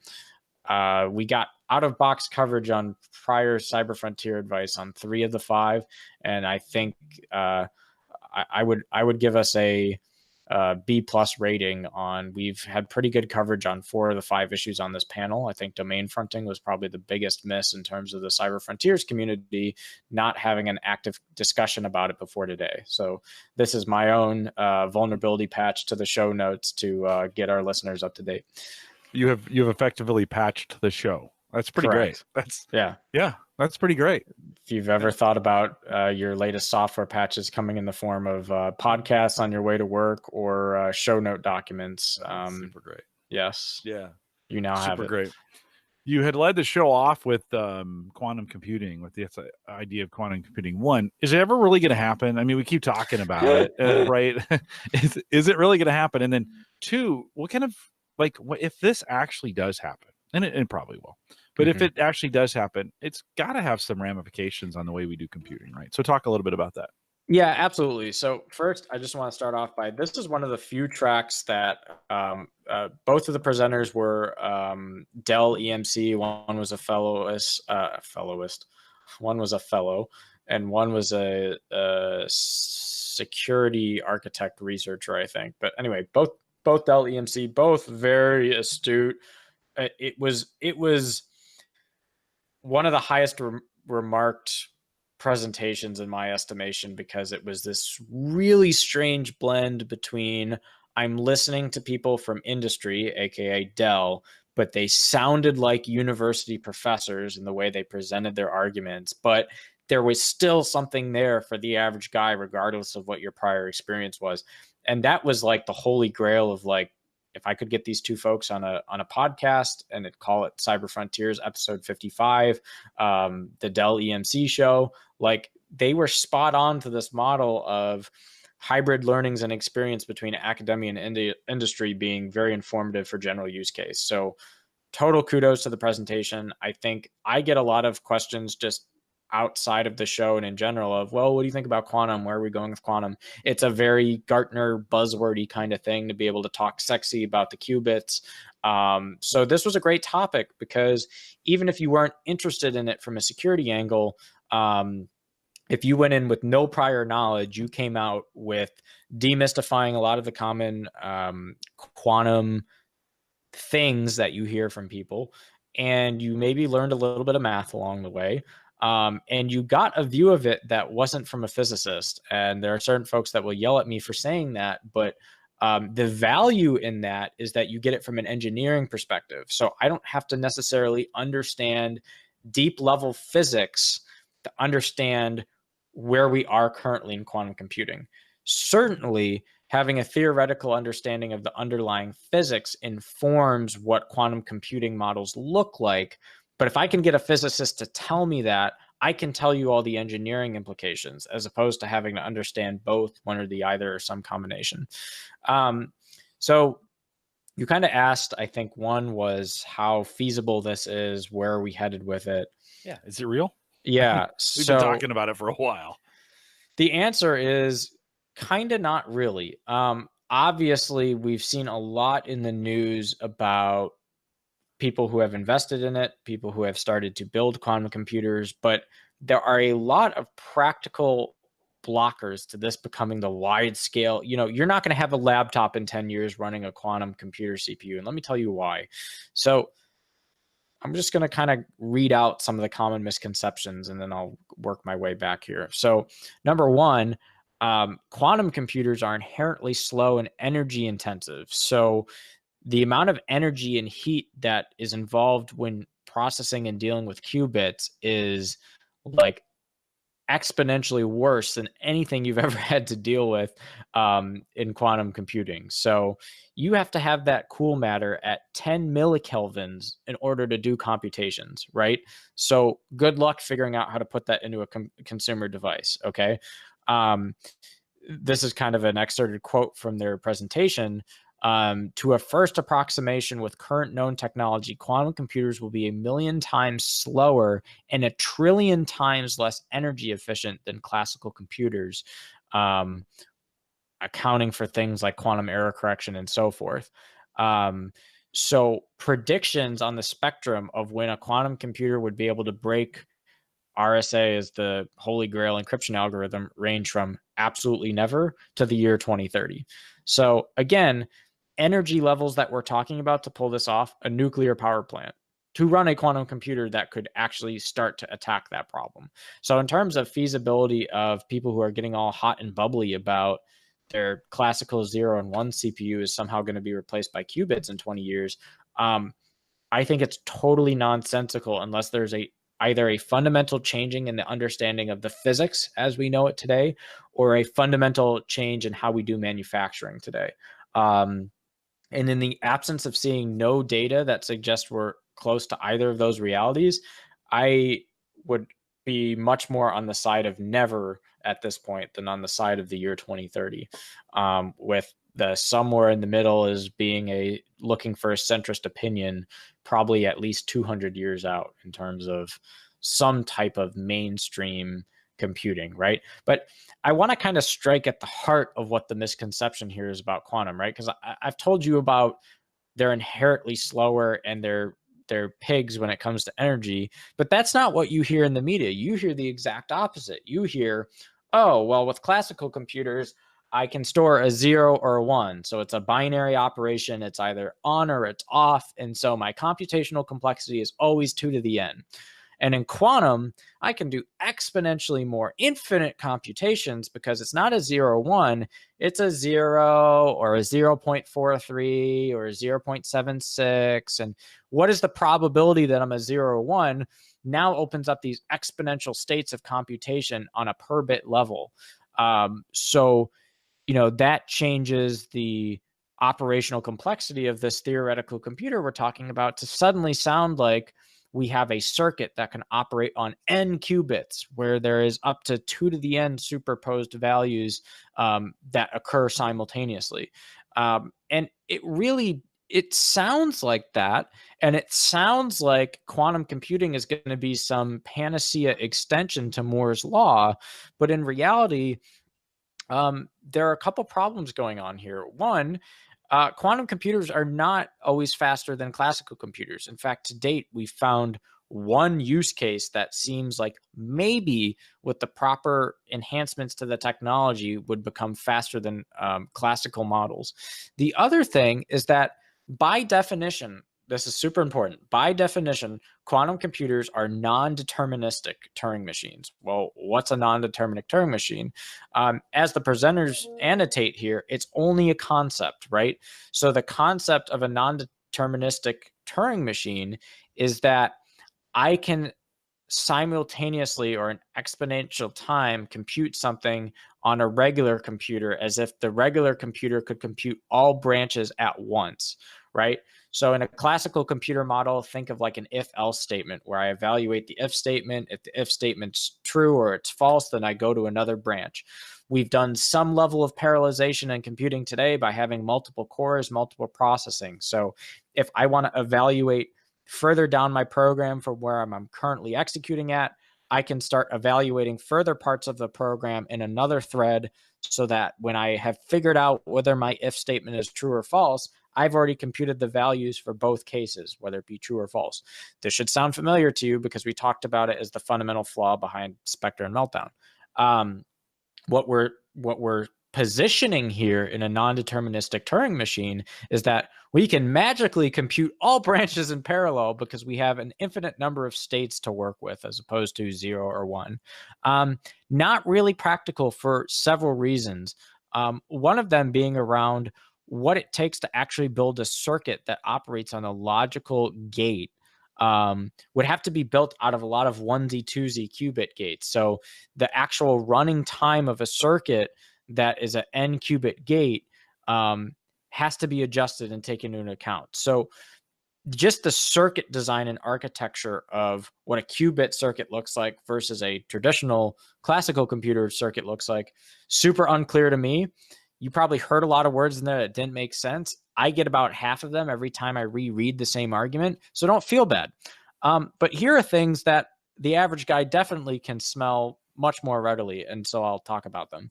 we got out of box coverage on prior Cyber Frontier advice on 3 of the 5. And I think I would give us a B+ rating on. We've had pretty good coverage on 4 of the 5 issues on this panel. I think domain fronting was probably the biggest miss in terms of the Cyber Frontiers community not having an active discussion about it before today. So this is my own vulnerability patch to the show notes to get our listeners up to date. You have effectively patched the show. That's pretty Correct. great. That's yeah, that's pretty great. If you've ever thought about your latest software patches coming in the form of podcasts on your way to work or show note documents, super great. Yes. Yeah. You now have it. Super great. You had led the show off with quantum computing, with the idea of quantum computing. 1, is it ever really going to happen? I mean, we keep talking about it, right? Is it really going to happen? And then 2, what kind of, like, what if this actually does happen? And it probably will. But if it actually does happen, it's got to have some ramifications on the way we do computing, right? So talk a little bit about that. Yeah, absolutely. So first, I just want to start off by, this is one of the few tracks that both of the presenters were Dell EMC. One was a fellowist. One was a fellow, and one was a security architect researcher, I think. But anyway, both Dell EMC, both very astute. It was one of the highest remarked presentations in my estimation, because it was this really strange blend between, I'm listening to people from industry, aka Dell, but they sounded like university professors in the way they presented their arguments, but there was still something there for the average guy, regardless of what your prior experience was. And that was like the holy grail of, like, if I could get these 2 folks on a podcast and call it Cyber Frontiers episode 55, the Dell EMC show, like, they were spot on to this model of hybrid learnings and experience between academia and industry being very informative for general use case. So total kudos to the presentation. I think I get a lot of questions just outside of the show and in general of, well, what do you think about quantum? Where are we going with quantum? It's a very Gartner buzzwordy kind of thing to be able to talk sexy about the qubits. So this was a great topic, because even if you weren't interested in it from a security angle, if you went in with no prior knowledge, you came out with demystifying a lot of the common quantum things that you hear from people, and you maybe learned a little bit of math along the way. And you got a view of it that wasn't from a physicist. And there are certain folks that will yell at me for saying that, but the value in that is that you get it from an engineering perspective. So I don't have to necessarily understand deep level physics to understand where we are currently in quantum computing. Certainly, having a theoretical understanding of the underlying physics informs what quantum computing models look like. But if I can get a physicist to tell me that, I can tell you all the engineering implications, as opposed to having to understand both, one or the either, or some combination. So you kind of asked, I think one was how feasible this is, where are we headed with it? Yeah. Is it real? Yeah. We've been talking about it for a while. The answer is kind of not really. Obviously, we've seen a lot in the news about people who have invested in it, people who have started to build quantum computers, but there are a lot of practical blockers to this becoming the wide scale. You're not going to have a laptop in 10 years running a quantum computer CPU. And let me tell you why. So I'm just going to kind of read out some of the common misconceptions, and then I'll work my way back here. So number one, quantum computers are inherently slow and energy intensive. So the amount of energy and heat that is involved when processing and dealing with qubits is like exponentially worse than anything you've ever had to deal with in quantum computing. So you have to have that cool matter at 10 millikelvins in order to do computations, right? So good luck figuring out how to put that into a consumer device, okay? This is kind of an excerpted quote from their presentation. To a first approximation with current known technology, quantum computers will be 1 million times slower and 1 trillion times less energy efficient than classical computers, accounting for things like quantum error correction and so forth. So predictions on the spectrum of when a quantum computer would be able to break RSA as the holy grail encryption algorithm range from absolutely never to the year 2030. So again, energy levels that we're talking about to pull this off, a nuclear power plant to run a quantum computer that could actually start to attack that problem. So in terms of feasibility of people who are getting all hot and bubbly about their classical 0 and 1 CPU is somehow going to be replaced by qubits in 20 years, I think it's totally nonsensical unless there's either a fundamental changing in the understanding of the physics as we know it today, or a fundamental change in how we do manufacturing today. And in the absence of seeing no data that suggests we're close to either of those realities, I would be much more on the side of never at this point than on the side of the year 2030, with the somewhere in the middle as being looking for a centrist opinion, probably at least 200 years out in terms of some type of mainstream computing, right? But I want to kind of strike at the heart of what the misconception here is about quantum, right? Because I've told you about they're inherently slower and they're pigs when it comes to energy, but that's not what you hear in the media. You hear the exact opposite. You hear, oh, well, with classical computers, I can store a 0 or a 1. So it's a binary operation. It's either on or it's off. And so my computational complexity is always 2 to the n. And in quantum, I can do exponentially more infinite computations because it's not a 0 or 1. It's a 0 or a 0.43 or a 0.76. And what is the probability that I'm a 0 or 1 now opens up these exponential states of computation on a per bit level. So that changes the operational complexity of this theoretical computer we're talking about to suddenly sound like we have a circuit that can operate on n qubits, where there is up to 2 to the n superposed values that occur simultaneously. And it sounds like that. And it sounds like quantum computing is going to be some panacea extension to Moore's law. But in reality, there are a couple problems going on here. One, quantum computers are not always faster than classical computers. In fact, to date, we've found one use case that seems like maybe with the proper enhancements to the technology would become faster than classical models. The other thing is that by definition, this is super important. By definition, quantum computers are non-deterministic Turing machines. Well, what's a non-deterministic Turing machine? As the presenters annotate here, it's only a concept, right? So the concept of a non-deterministic Turing machine is that I can simultaneously or an exponential time compute something on a regular computer as if the regular computer could compute all branches at once, right? So in a classical computer model, think of like an if-else statement where I evaluate the if statement. If the if statement's true or it's false, then I go to another branch. We've done some level of parallelization in computing today by having multiple cores, multiple processing. So if I want to evaluate further down my program from where I'm currently executing at, I can start evaluating further parts of the program in another thread so that when I have figured out whether my if statement is true or false, I've already computed the values for both cases, whether it be true or false. This should sound familiar to you because we talked about it as the fundamental flaw behind Spectre and Meltdown. What we're positioning here in a non-deterministic Turing machine is that we can magically compute all branches in parallel because we have an infinite number of states to work with as opposed to 0 or 1. Not really practical for several reasons. One of them being around what it takes to actually build a circuit that operates on a logical gate would have to be built out of a lot of 1Z, 2Z qubit gates. So the actual running time of a circuit that is an n qubit gate has to be adjusted and taken into account. So just the circuit design and architecture of what a qubit circuit looks like versus a traditional classical computer circuit looks like, super unclear to me. You probably heard a lot of words in there that didn't make sense. I get about half of them every time I reread the same argument, so don't feel bad. But here are things that the average guy definitely can smell much more readily, and so I'll talk about them.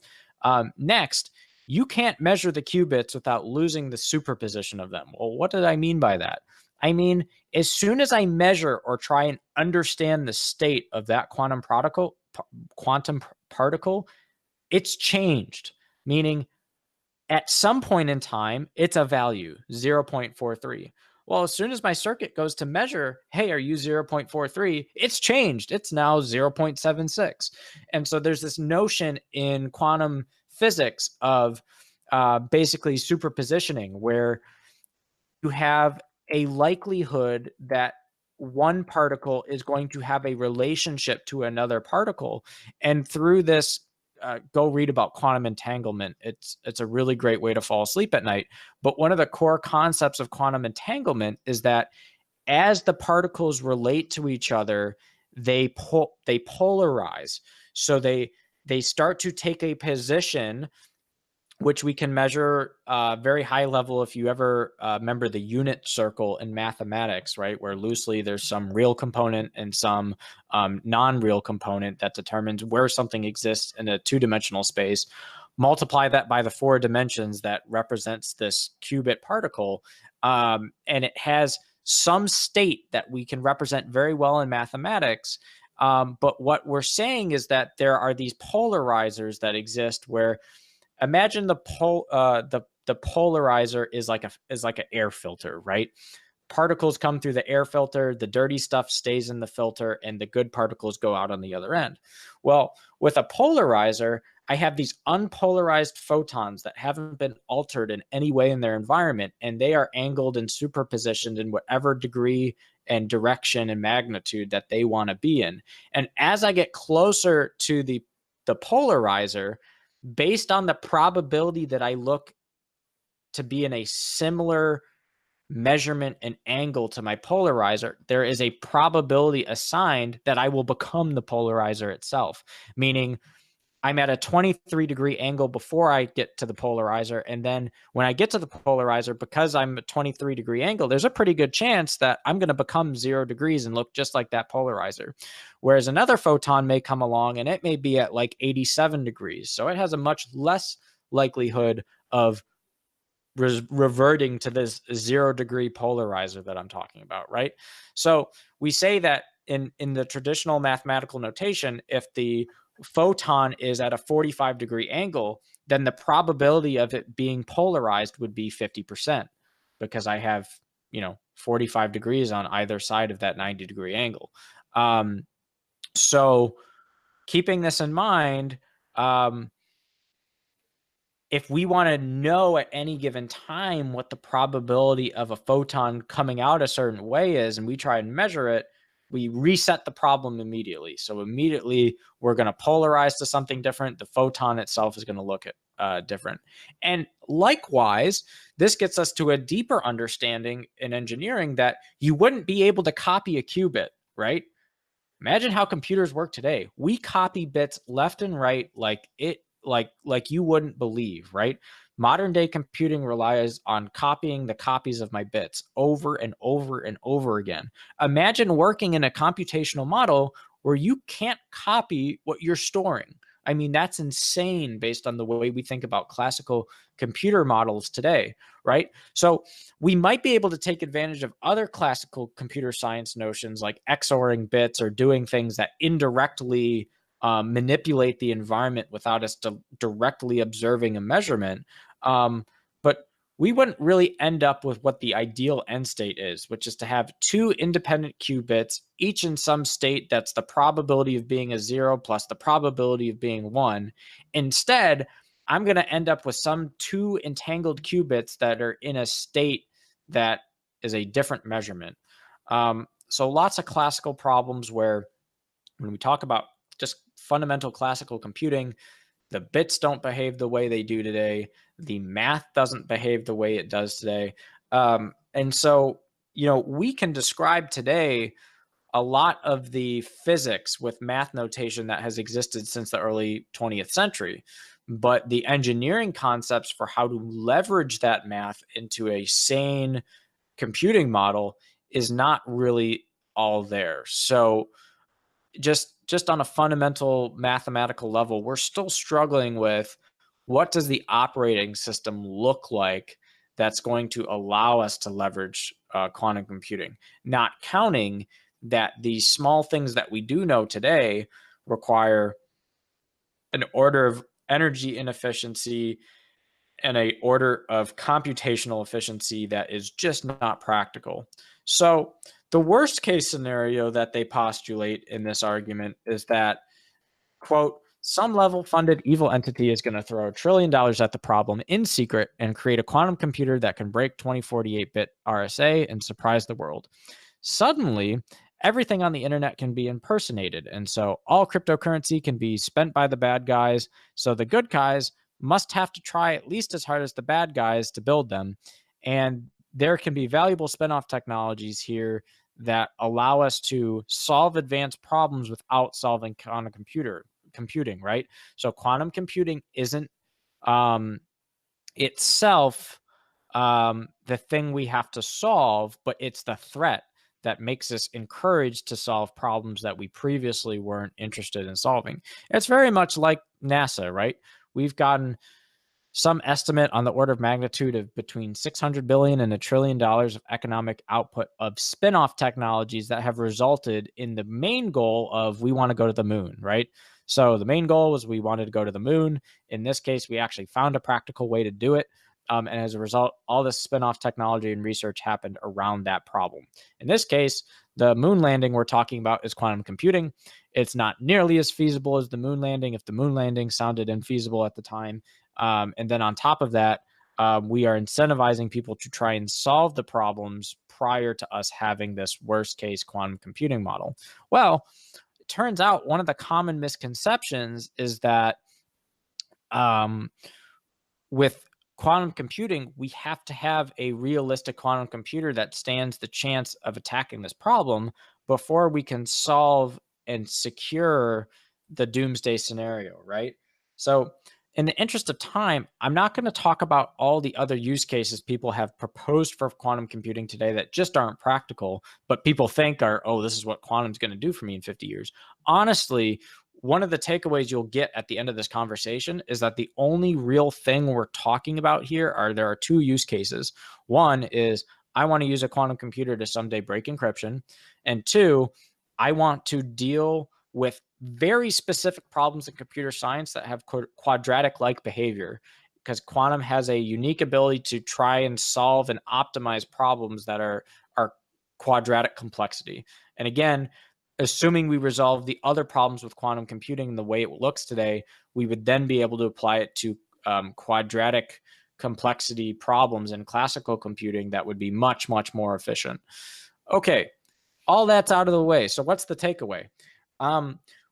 Next, you can't measure the qubits without losing the superposition of them. Well, what did I mean by that? I mean, as soon as I measure or try and understand the state of that quantum particle, it's changed, meaning at some point in time, it's a value, 0.43. Well, as soon as my circuit goes to measure, hey, are you 0.43? It's changed. It's now 0.76. And so there's this notion in quantum physics of basically superpositioning, where you have a likelihood that one particle is going to have a relationship to another particle. And through this, go read about quantum entanglement. It's a really great way to fall asleep at night. But one of the core concepts of quantum entanglement is that as the particles relate to each other, they polarize. So they start to take a position, which we can measure very high level if you ever remember the unit circle in mathematics, right? Where loosely there's some real component and some non-real component that determines where something exists in a two-dimensional space. Multiply that by the 4 dimensions that represents this qubit particle, and it has some state that we can represent very well in mathematics. But what we're saying is that there are these polarizers that exist where, imagine the polarizer is like an air filter, right? Particles come through the air filter, the dirty stuff stays in the filter, and the good particles go out on the other end. Well, with a polarizer, I have these unpolarized photons that haven't been altered in any way in their environment, and they are angled and superpositioned in whatever degree and direction and magnitude that they want to be in. And as I get closer to the polarizer, based on the probability that I look to be in a similar measurement and angle to my polarizer, there is a probability assigned that I will become the polarizer itself, meaning I'm at a 23-degree angle before I get to the polarizer. And then when I get to the polarizer, because I'm a 23-degree angle, there's a pretty good chance that I'm going to become 0 degrees and look just like that polarizer. Whereas another photon may come along and it may be at like 87 degrees. So it has a much less likelihood of reverting to this 0-degree polarizer that I'm talking about, right? So we say that in the traditional mathematical notation, if the photon is at a 45-degree angle, then the probability of it being polarized would be 50%, because I have 45 degrees on either side of that 90-degree angle. So keeping this in mind, if we want to know at any given time what the probability of a photon coming out a certain way is, and we try and measure it, we reset the problem immediately. So immediately we're going to polarize to something different. The photon itself is going to look different. And likewise, this gets us to a deeper understanding in engineering that you wouldn't be able to copy a qubit, right? Imagine how computers work today. We copy bits left and right like you wouldn't believe, right? Modern day computing relies on copying the copies of my bits over and over and over again. Imagine working in a computational model where you can't copy what you're storing. I mean, that's insane based on the way we think about classical computer models today, right? So we might be able to take advantage of other classical computer science notions like XORing bits or doing things that indirectly manipulate the environment without us directly observing a measurement. But we wouldn't really end up with what the ideal end state is, which is to have two independent qubits, each in some state that's the probability of being a 0 plus the probability of being 1. Instead, I'm going to end up with some two entangled qubits that are in a state that is a different measurement. So lots of classical problems where when we talk about just fundamental classical computing, the bits don't behave the way they do today. The math doesn't behave the way it does today. And so, we can describe today a lot of the physics with math notation that has existed since the early 20th century. But the engineering concepts for how to leverage that math into a sane computing model is not really all there. So just on a fundamental mathematical level, we're still struggling with what does the operating system look like that's going to allow us to leverage quantum computing, not counting that these small things that we do know today require an order of energy inefficiency and a order of computational efficiency that is just not practical. So the worst case scenario that they postulate in this argument is that, quote, some level funded evil entity is going to throw $1 trillion at the problem in secret and create a quantum computer that can break 2048-bit RSA and surprise the world. Suddenly, everything on the internet can be impersonated. And so all cryptocurrency can be spent by the bad guys. So the good guys must have to try at least as hard as the bad guys to build them. And there can be valuable spin-off technologies here that allow us to solve advanced problems without solving quantum computing, right? So quantum computing isn't itself the thing we have to solve, but it's the threat that makes us encouraged to solve problems that we previously weren't interested in solving. It's very much like NASA, right? We've gotten some estimate on the order of magnitude of between 600 billion and $1 trillion of economic output of spin-off technologies that have resulted in the main goal of we want to go to the moon, right? So the main goal was we wanted to go to the moon. In this case, we actually found a practical way to do it. And as a result, all this spin-off technology and research happened around that problem. In this case, the moon landing we're talking about is quantum computing. It's not nearly as feasible as the moon landing if the moon landing sounded infeasible at the time. And then on top of that, we are incentivizing people to try and solve the problems prior to us having this worst case quantum computing model. Well, it turns out one of the common misconceptions is that with quantum computing, we have to have a realistic quantum computer that stands the chance of attacking this problem before we can solve and secure the doomsday scenario, right? So in the interest of time, I'm not going to talk about all the other use cases people have proposed for quantum computing today that just aren't practical, but people think are, oh, this is what quantum's going to do for me in 50 years. Honestly, one of the takeaways you'll get at the end of this conversation is that the only real thing we're talking about here there are two use cases. One is I want to use a quantum computer to someday break encryption. And two, I want to deal with very specific problems in computer science that have quadratic-like behavior, because quantum has a unique ability to try and solve and optimize problems that are quadratic complexity. And again, assuming we resolve the other problems with quantum computing the way it looks today, we would then be able to apply it to quadratic complexity problems in classical computing that would be much, much more efficient. Okay, all that's out of the way. So what's the takeaway?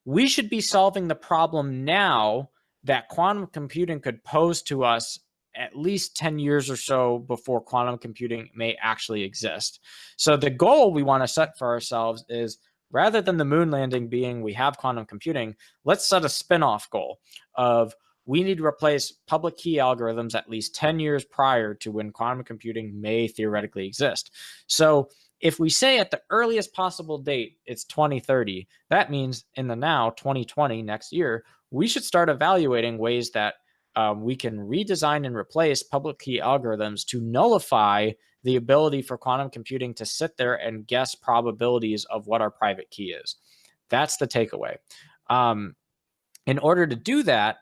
We should be solving the problem now that quantum computing could pose to us at least 10 years or so before quantum computing may actually exist. So the goal we want to set for ourselves is, rather than the moon landing being we have quantum computing, let's set a spin-off goal of we need to replace public key algorithms at least 10 years prior to when quantum computing may theoretically exist. So if we say at the earliest possible date it's 2030, that means in the now, 2020, next year, we should start evaluating ways that we can redesign and replace public key algorithms to nullify the ability for quantum computing to sit there and guess probabilities of what our private key is. That's the takeaway. In order to do that,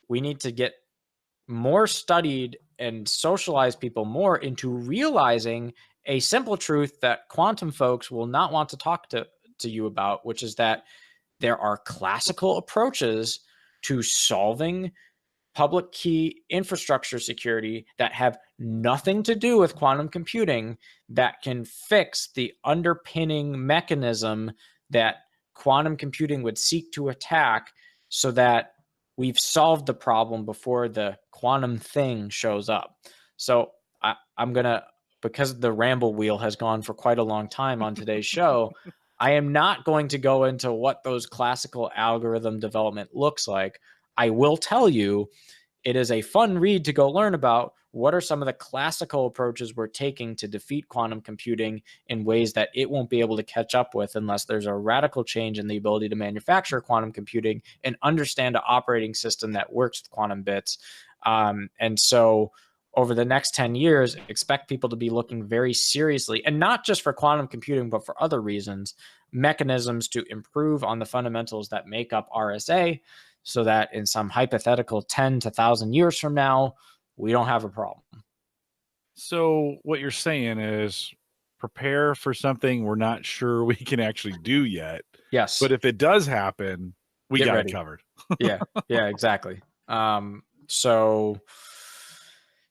we need to get more studied and socialize people more into realizing a simple truth that quantum folks will not want to talk to you about, which is that there are classical approaches to solving public key infrastructure security that have nothing to do with quantum computing that can fix the underpinning mechanism that quantum computing would seek to attack, so that we've solved the problem before the quantum thing shows up. So I'm going to, because the ramble wheel has gone for quite a long time on today's show, I am not going to go into what those classical algorithm development looks like. I will tell you, it is a fun read to go learn about what are some of the classical approaches we're taking to defeat quantum computing in ways that it won't be able to catch up with unless there's a radical change in the ability to manufacture quantum computing and understand an operating system that works with quantum bits. And so over the next 10 years, expect people to be looking very seriously, and not just for quantum computing, but for other reasons, mechanisms to improve on the fundamentals that make up RSA, so that in some hypothetical 10 to 1,000 years from now, we don't have a problem. So what you're saying is prepare for something we're not sure we can actually do yet. Yes. But if it does happen, we got it covered. Yeah, exactly. So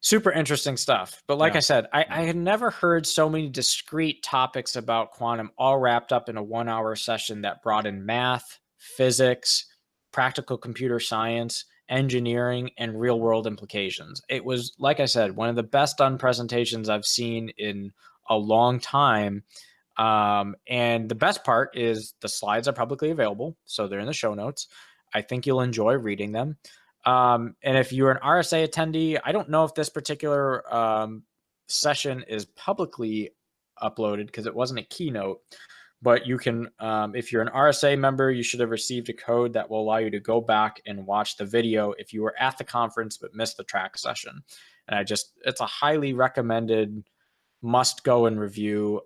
super interesting stuff. But like I said, I had never heard so many discrete topics about quantum all wrapped up in a 1-hour session that brought in math, physics, practical computer science, engineering, and real world implications. It was, like I said, one of the best done presentations I've seen in a long time. And the best part is the slides are publicly available, so they're in the show notes. I think you'll enjoy reading them. And if you're an RSA attendee, I don't know if this particular session is publicly uploaded because it wasn't a keynote. But you can, if you're an RSA member, you should have received a code that will allow you to go back and watch the video if you were at the conference but missed the track session. And it's a highly recommended must go and review.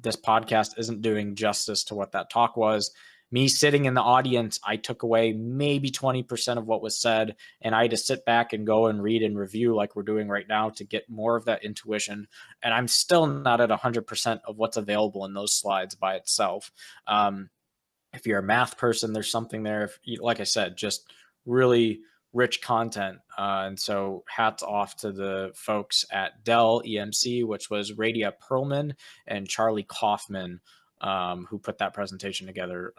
This podcast isn't doing justice to what that talk was. Me sitting in the audience, I took away maybe 20% of what was said, and I had to sit back and go and read and review like we're doing right now to get more of that intuition. And I'm still not at 100% of what's available in those slides by itself. If you're a math person, there's something there. Like I said, just really rich content. And so hats off to the folks at Dell EMC, which was Radia Perlman and Charlie Kaufman, who put that presentation together.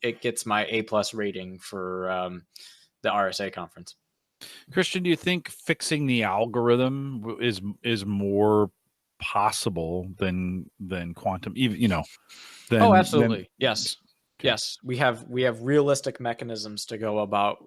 It gets my A+ rating for the RSA conference. Christian, do you think fixing the algorithm is more possible than quantum? Even absolutely. Yes. Yes, we have realistic mechanisms to go about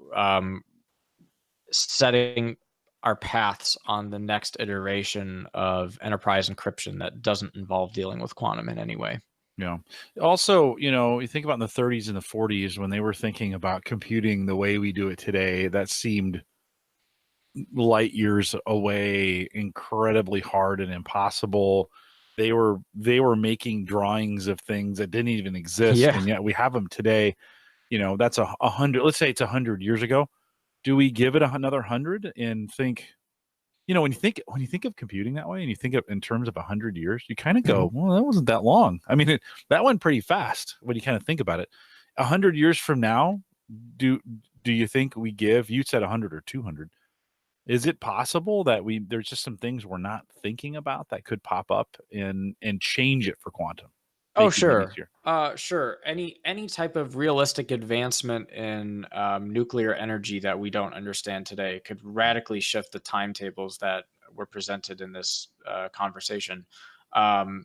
setting our paths on the next iteration of enterprise encryption that doesn't involve dealing with quantum in any way. Yeah. Also, you think about in the 30s and the 40s when they were thinking about computing the way we do it today, that seemed light years away, incredibly hard and impossible. They were making drawings of things that didn't even exist, and yet we have them today. That's 100. Let's say it's 100 years ago. Do we give it another 100 and think? When you think of computing that way, and you think of in terms of 100 years, you kind of go, well, that wasn't that long. I mean, that went pretty fast when you kind of think about it. 100 years from now, do you think we give? You said 100 or 200. Is it possible that there's just some things we're not thinking about that could pop up and change it for quantum? Oh, make even sure. easier? Sure. Any type of realistic advancement in nuclear energy that we don't understand today could radically shift the timetables that were presented in this conversation. Um,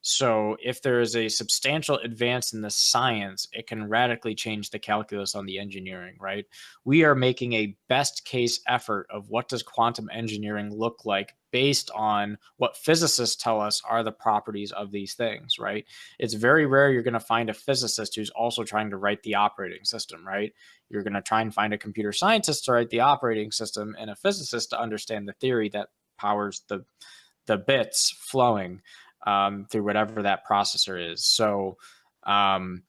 so, if there is a substantial advance in the science, it can radically change the calculus on the engineering. Right? We are making a best case effort of what does quantum engineering look like based on what physicists tell us are the properties of these things. Right? It's very rare you're going to find a physicist who's also trying to write the operating system, right? You're going to try and find a computer scientist to write the operating system and a physicist to understand the theory that powers the bits flowing through whatever that processor is. So, um,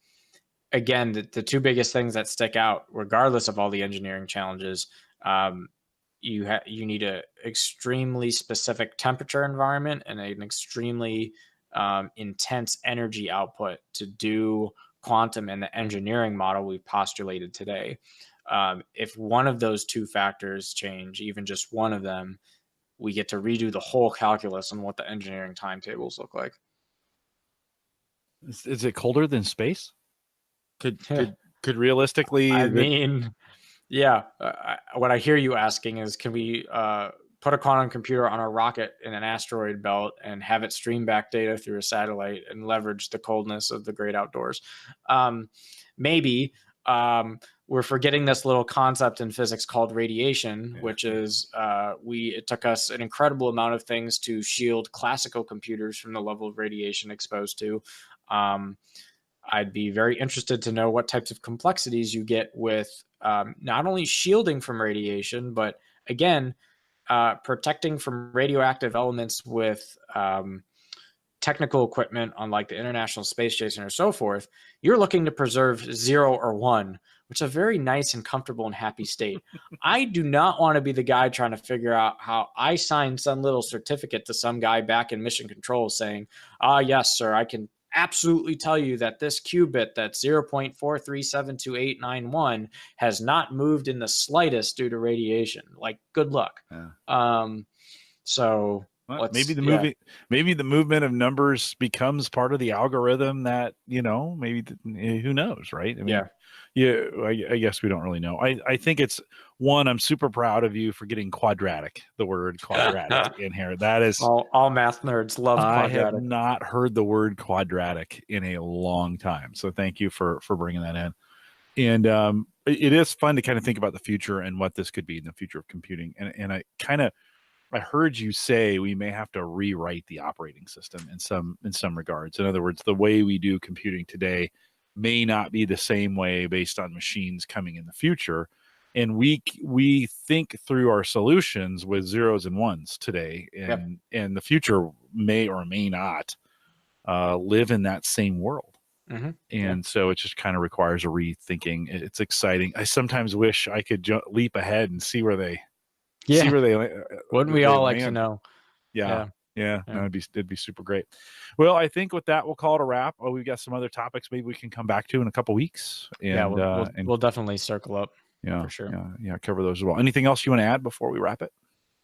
again, the two biggest things that stick out, regardless of all the engineering challenges, um, you need a extremely specific temperature environment and an extremely intense energy output to do quantum and the engineering model we've postulated today. If one of those two factors change, even just one of them, we get to redo the whole calculus on what the engineering timetables look like. Is it colder than space? Could Yeah. could realistically I mean, yeah. What I hear you asking is, can we put a quantum computer on a rocket in an asteroid belt and have it stream back data through a satellite and leverage the coldness of the great outdoors? Maybe. We're forgetting this little concept in physics called radiation, which is it took us an incredible amount of things to shield classical computers from the level of radiation exposed to. I'd be very interested to know what types of complexities you get with not only shielding from radiation, but again, protecting from radioactive elements with technical equipment on like the International Space Station or so forth. You're looking to preserve 0 or 1, which is a very nice and comfortable and happy state. I do not want to be the guy trying to figure out how I signed some little certificate to some guy back in mission control saying, yes, sir, I can absolutely tell you that this qubit that's 0.43728191 has not moved in the slightest due to radiation. Like, good luck. Yeah. So well, maybe the movement of numbers becomes part of the algorithm that, maybe who knows, right? I mean, I guess we don't really know. I think it's one, I'm super proud of you for getting quadratic, the word quadratic in here. That is all math nerds love quadratic. I have not heard the word quadratic in a long time. So thank you for bringing that in. And it is fun to kind of think about the future and what this could be in the future of computing. And I heard you say we may have to rewrite the operating system in some regards. In other words, the way we do computing today may not be the same way based on machines coming in the future. And we think through our solutions with zeros and ones today, and the future may or may not live in that same world. Mm-hmm. And so it just kind of requires a rethinking. It's exciting. I sometimes wish I could leap ahead and see where they. See where they wouldn't we all like to know? Yeah. No, it'd be super great. Well, I think with that we'll call it a wrap. We've got some other topics maybe we can come back to in a couple weeks. And we'll definitely circle up. Yeah, for sure. Yeah, cover those as well. Anything else you want to add before we wrap it?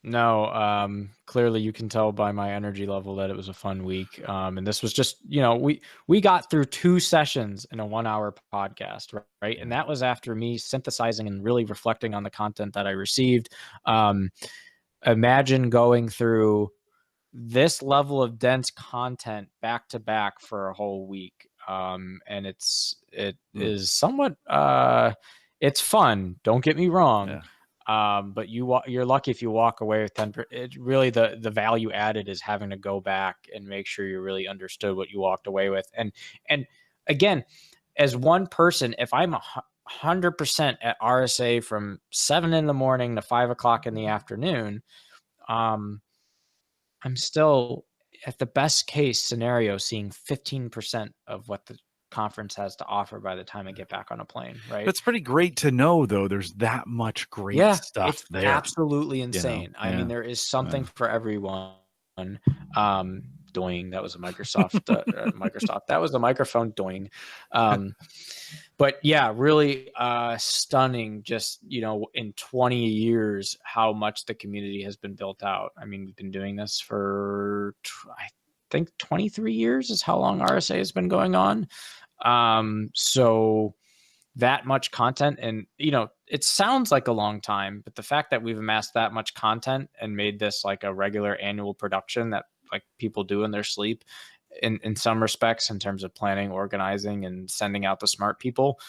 No, clearly you can tell by my energy level that it was a fun week. And this was just, we got through 2 sessions in a 1-hour podcast, right? And that was after me synthesizing and really reflecting on the content that I received. Imagine going through this level of dense content back to back for a whole week. And it is somewhat, it's fun. Don't get me wrong. Yeah. But you're lucky if you walk away with 10. It really the value added is having to go back and make sure you really understood what you walked away with. And again, as one person, if I'm 100% at RSA from 7 in the morning to 5 o'clock in the afternoon, I'm still at the best case scenario seeing 15% of what the conference has to offer by the time I get back on a plane, right? That's pretty great to know, though. There's that much great stuff it's there. Absolutely insane. I mean, there is something for everyone. Doing, that was a Microsoft Microsoft. That was the microphone doing. But yeah, really stunning, just, in 20 years, how much the community has been built out. I mean, we've been doing this for, I think 23 years is how long RSA has been going on. So that much content, and it sounds like a long time, but the fact that we've amassed that much content and made this like a regular annual production that like people do in their sleep in some respects, in terms of planning, organizing, and sending out the smart people,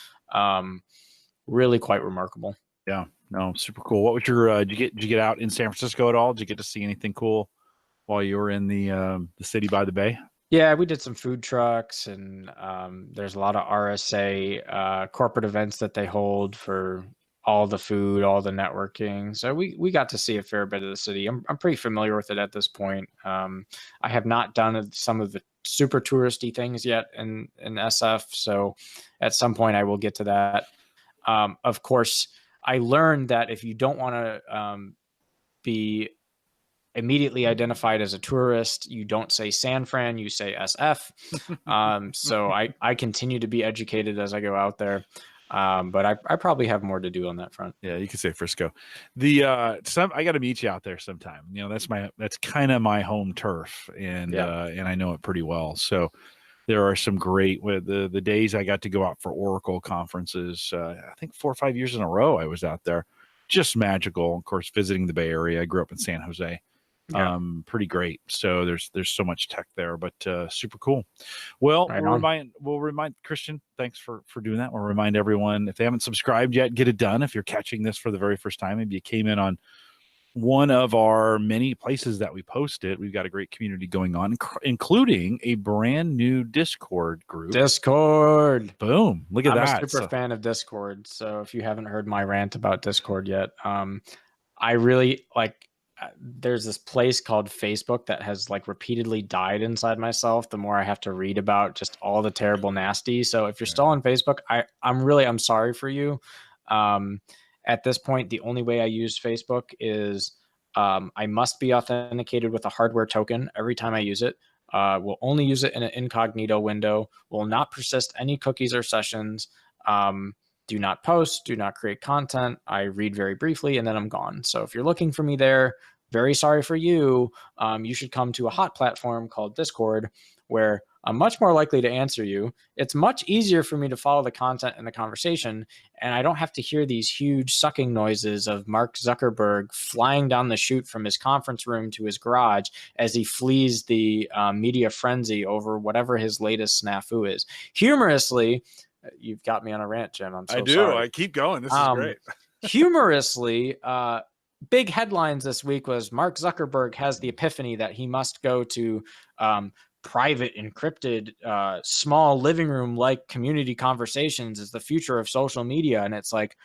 really quite remarkable. Yeah, no, super cool. What was your did you get out in San Francisco at all? Did you get to see anything cool while you were in the city by the bay? Yeah, we did some food trucks, and there's a lot of RSA corporate events that they hold for all the food, all the networking. So we got to see a fair bit of the city. I'm pretty familiar with it at this point. I have not done some of the super touristy things yet in SF. So at some point I will get to that. Of course, I learned that if you don't want to be immediately identified as a tourist, you don't say San Fran, you say SF. So I continue to be educated as I go out there. But I probably have more to do on that front. Yeah, you could say Frisco. I got to meet you out there sometime. That's kind of my home turf, and and I know it pretty well. So there are some great the days I got to go out for Oracle conferences. I think 4 or 5 years in a row I was out there. Just magical. Of course, visiting the Bay Area. I grew up in San Jose. Yeah. Pretty great. So there's so much tech there, but super cool. Well, we'll remind Christian, thanks for doing that. We'll remind everyone, if they haven't subscribed yet, get it done. If you're catching this for the very first time, maybe you came in on one of our many places that we post it. We've got a great community going on, including a brand new Discord group. Discord. Boom. Look at that. I'm a super fan of Discord. So if you haven't heard my rant about Discord yet, I really there's this place called Facebook that has like repeatedly died inside myself the more I have to read about just all the terrible nasty. So if you're still on Facebook, I'm sorry for you. At this point, the only way I use Facebook is I must be authenticated with a hardware token every time I use it. We'll only use it in an incognito window. Will not persist any cookies or sessions. Do not post, do not create content. I read very briefly and then I'm gone. So if you're looking for me there, very sorry for you. You should come to a hot platform called Discord, where I'm much more likely to answer you. It's much easier for me to follow the content and the conversation, and I don't have to hear these huge sucking noises of Mark Zuckerberg flying down the chute from his conference room to his garage as he flees the media frenzy over whatever his latest snafu is. Humorously, you've got me on a rant, Jim. I'm so sorry. I do. I keep going. This is great. Humorously, big headlines this week was Mark Zuckerberg has the epiphany that he must go to private, encrypted, small living room like community conversations is the future of social media. And it's like,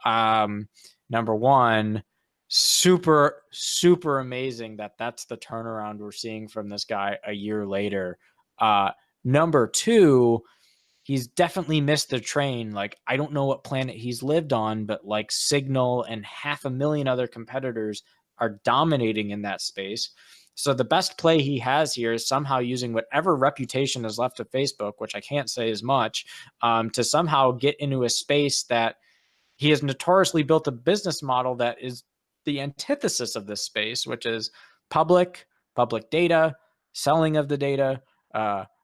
number one, super, super amazing that that's the turnaround we're seeing from this guy a year later. Number two, he's definitely missed the train. Like, I don't know what planet he's lived on, but like Signal and 500,000 other competitors are dominating in that space. So the best play he has here is somehow using whatever reputation is left of Facebook, which I can't say is much, to somehow get into a space that he has notoriously built a business model that is the antithesis of this space, which is public data, selling of the data,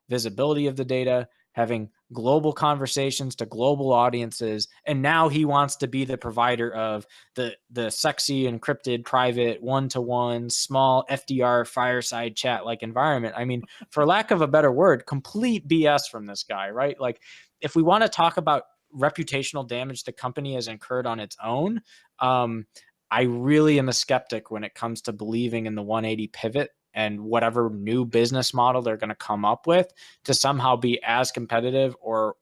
visibility of the data, having global conversations to global audiences. And now he wants to be the provider of the sexy, encrypted, private, one-to-one, small FDR fireside chat like environment. I mean, for lack of a better word, complete BS from this guy, right? Like, if we want to talk about reputational damage the company has incurred on its own, I really am a skeptic when it comes to believing in the 180 pivot and whatever new business model they're going to come up with to somehow be as competitive or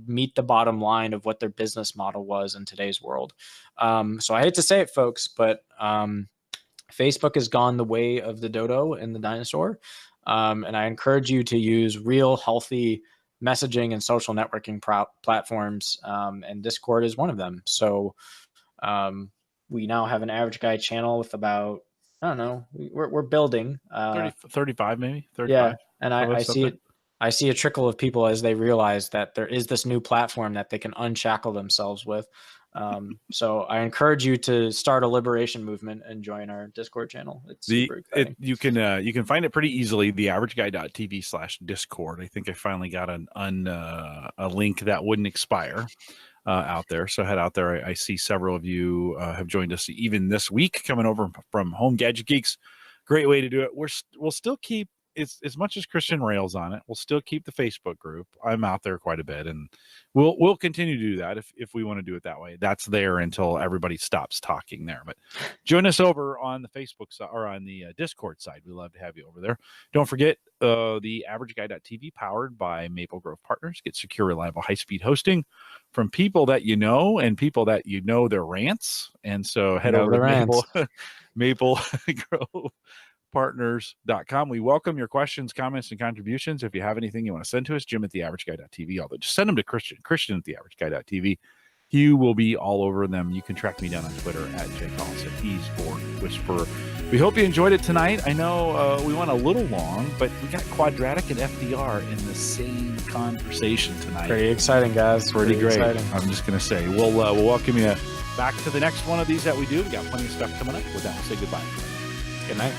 meet the bottom line of what their business model was in today's world. So I hate to say it, folks, but Facebook has gone the way of the dodo and the dinosaur. And I encourage you to use real, healthy messaging and social networking platforms. And Discord is one of them. So we now have an Average Guy channel with about, I don't know, we're building 35 maybe 35. Yeah, and I see a trickle of people as they realize that there is this new platform that they can unshackle themselves with. So I encourage you to start a liberation movement and join our Discord channel. It's super exciting. You can find it pretty easily. theaverageguy.tv/discord. I think I finally got a link that wouldn't expire out there. So head out there. I see several of you have joined us even this week coming over from Home Gadget Geeks. Great way to do it. We'll still keep as much as Christian rails on it. We'll still keep the Facebook group. I'm out there quite a bit, and we'll continue to do that if we want to do it that way. That's there until everybody stops talking there. But join us over on the Facebook side or on the Discord side. We'd love to have you over there. Don't forget the AverageGuy.tv, powered by Maple Grove Partners. Get secure, reliable, high-speed hosting from people that you know and people that you know their rants. And so head over to Maple Grove partners.com. We welcome your questions, comments, and contributions. If you have anything you want to send to us, Jim@theaverageguy.tv. Although just send them to Christian@theaverageguy.tv. He will be all over them. You can track me down on Twitter @JCollins. He's Board Whisperer. We hope you enjoyed it tonight. I know we went a little long, but we got Quadratic and FDR in the same conversation tonight. Pretty exciting, guys. Pretty great. Exciting. I'm just going to say we'll welcome you back to the next one of these that we do. We got plenty of stuff coming up. With that, we'll say goodbye. Good night.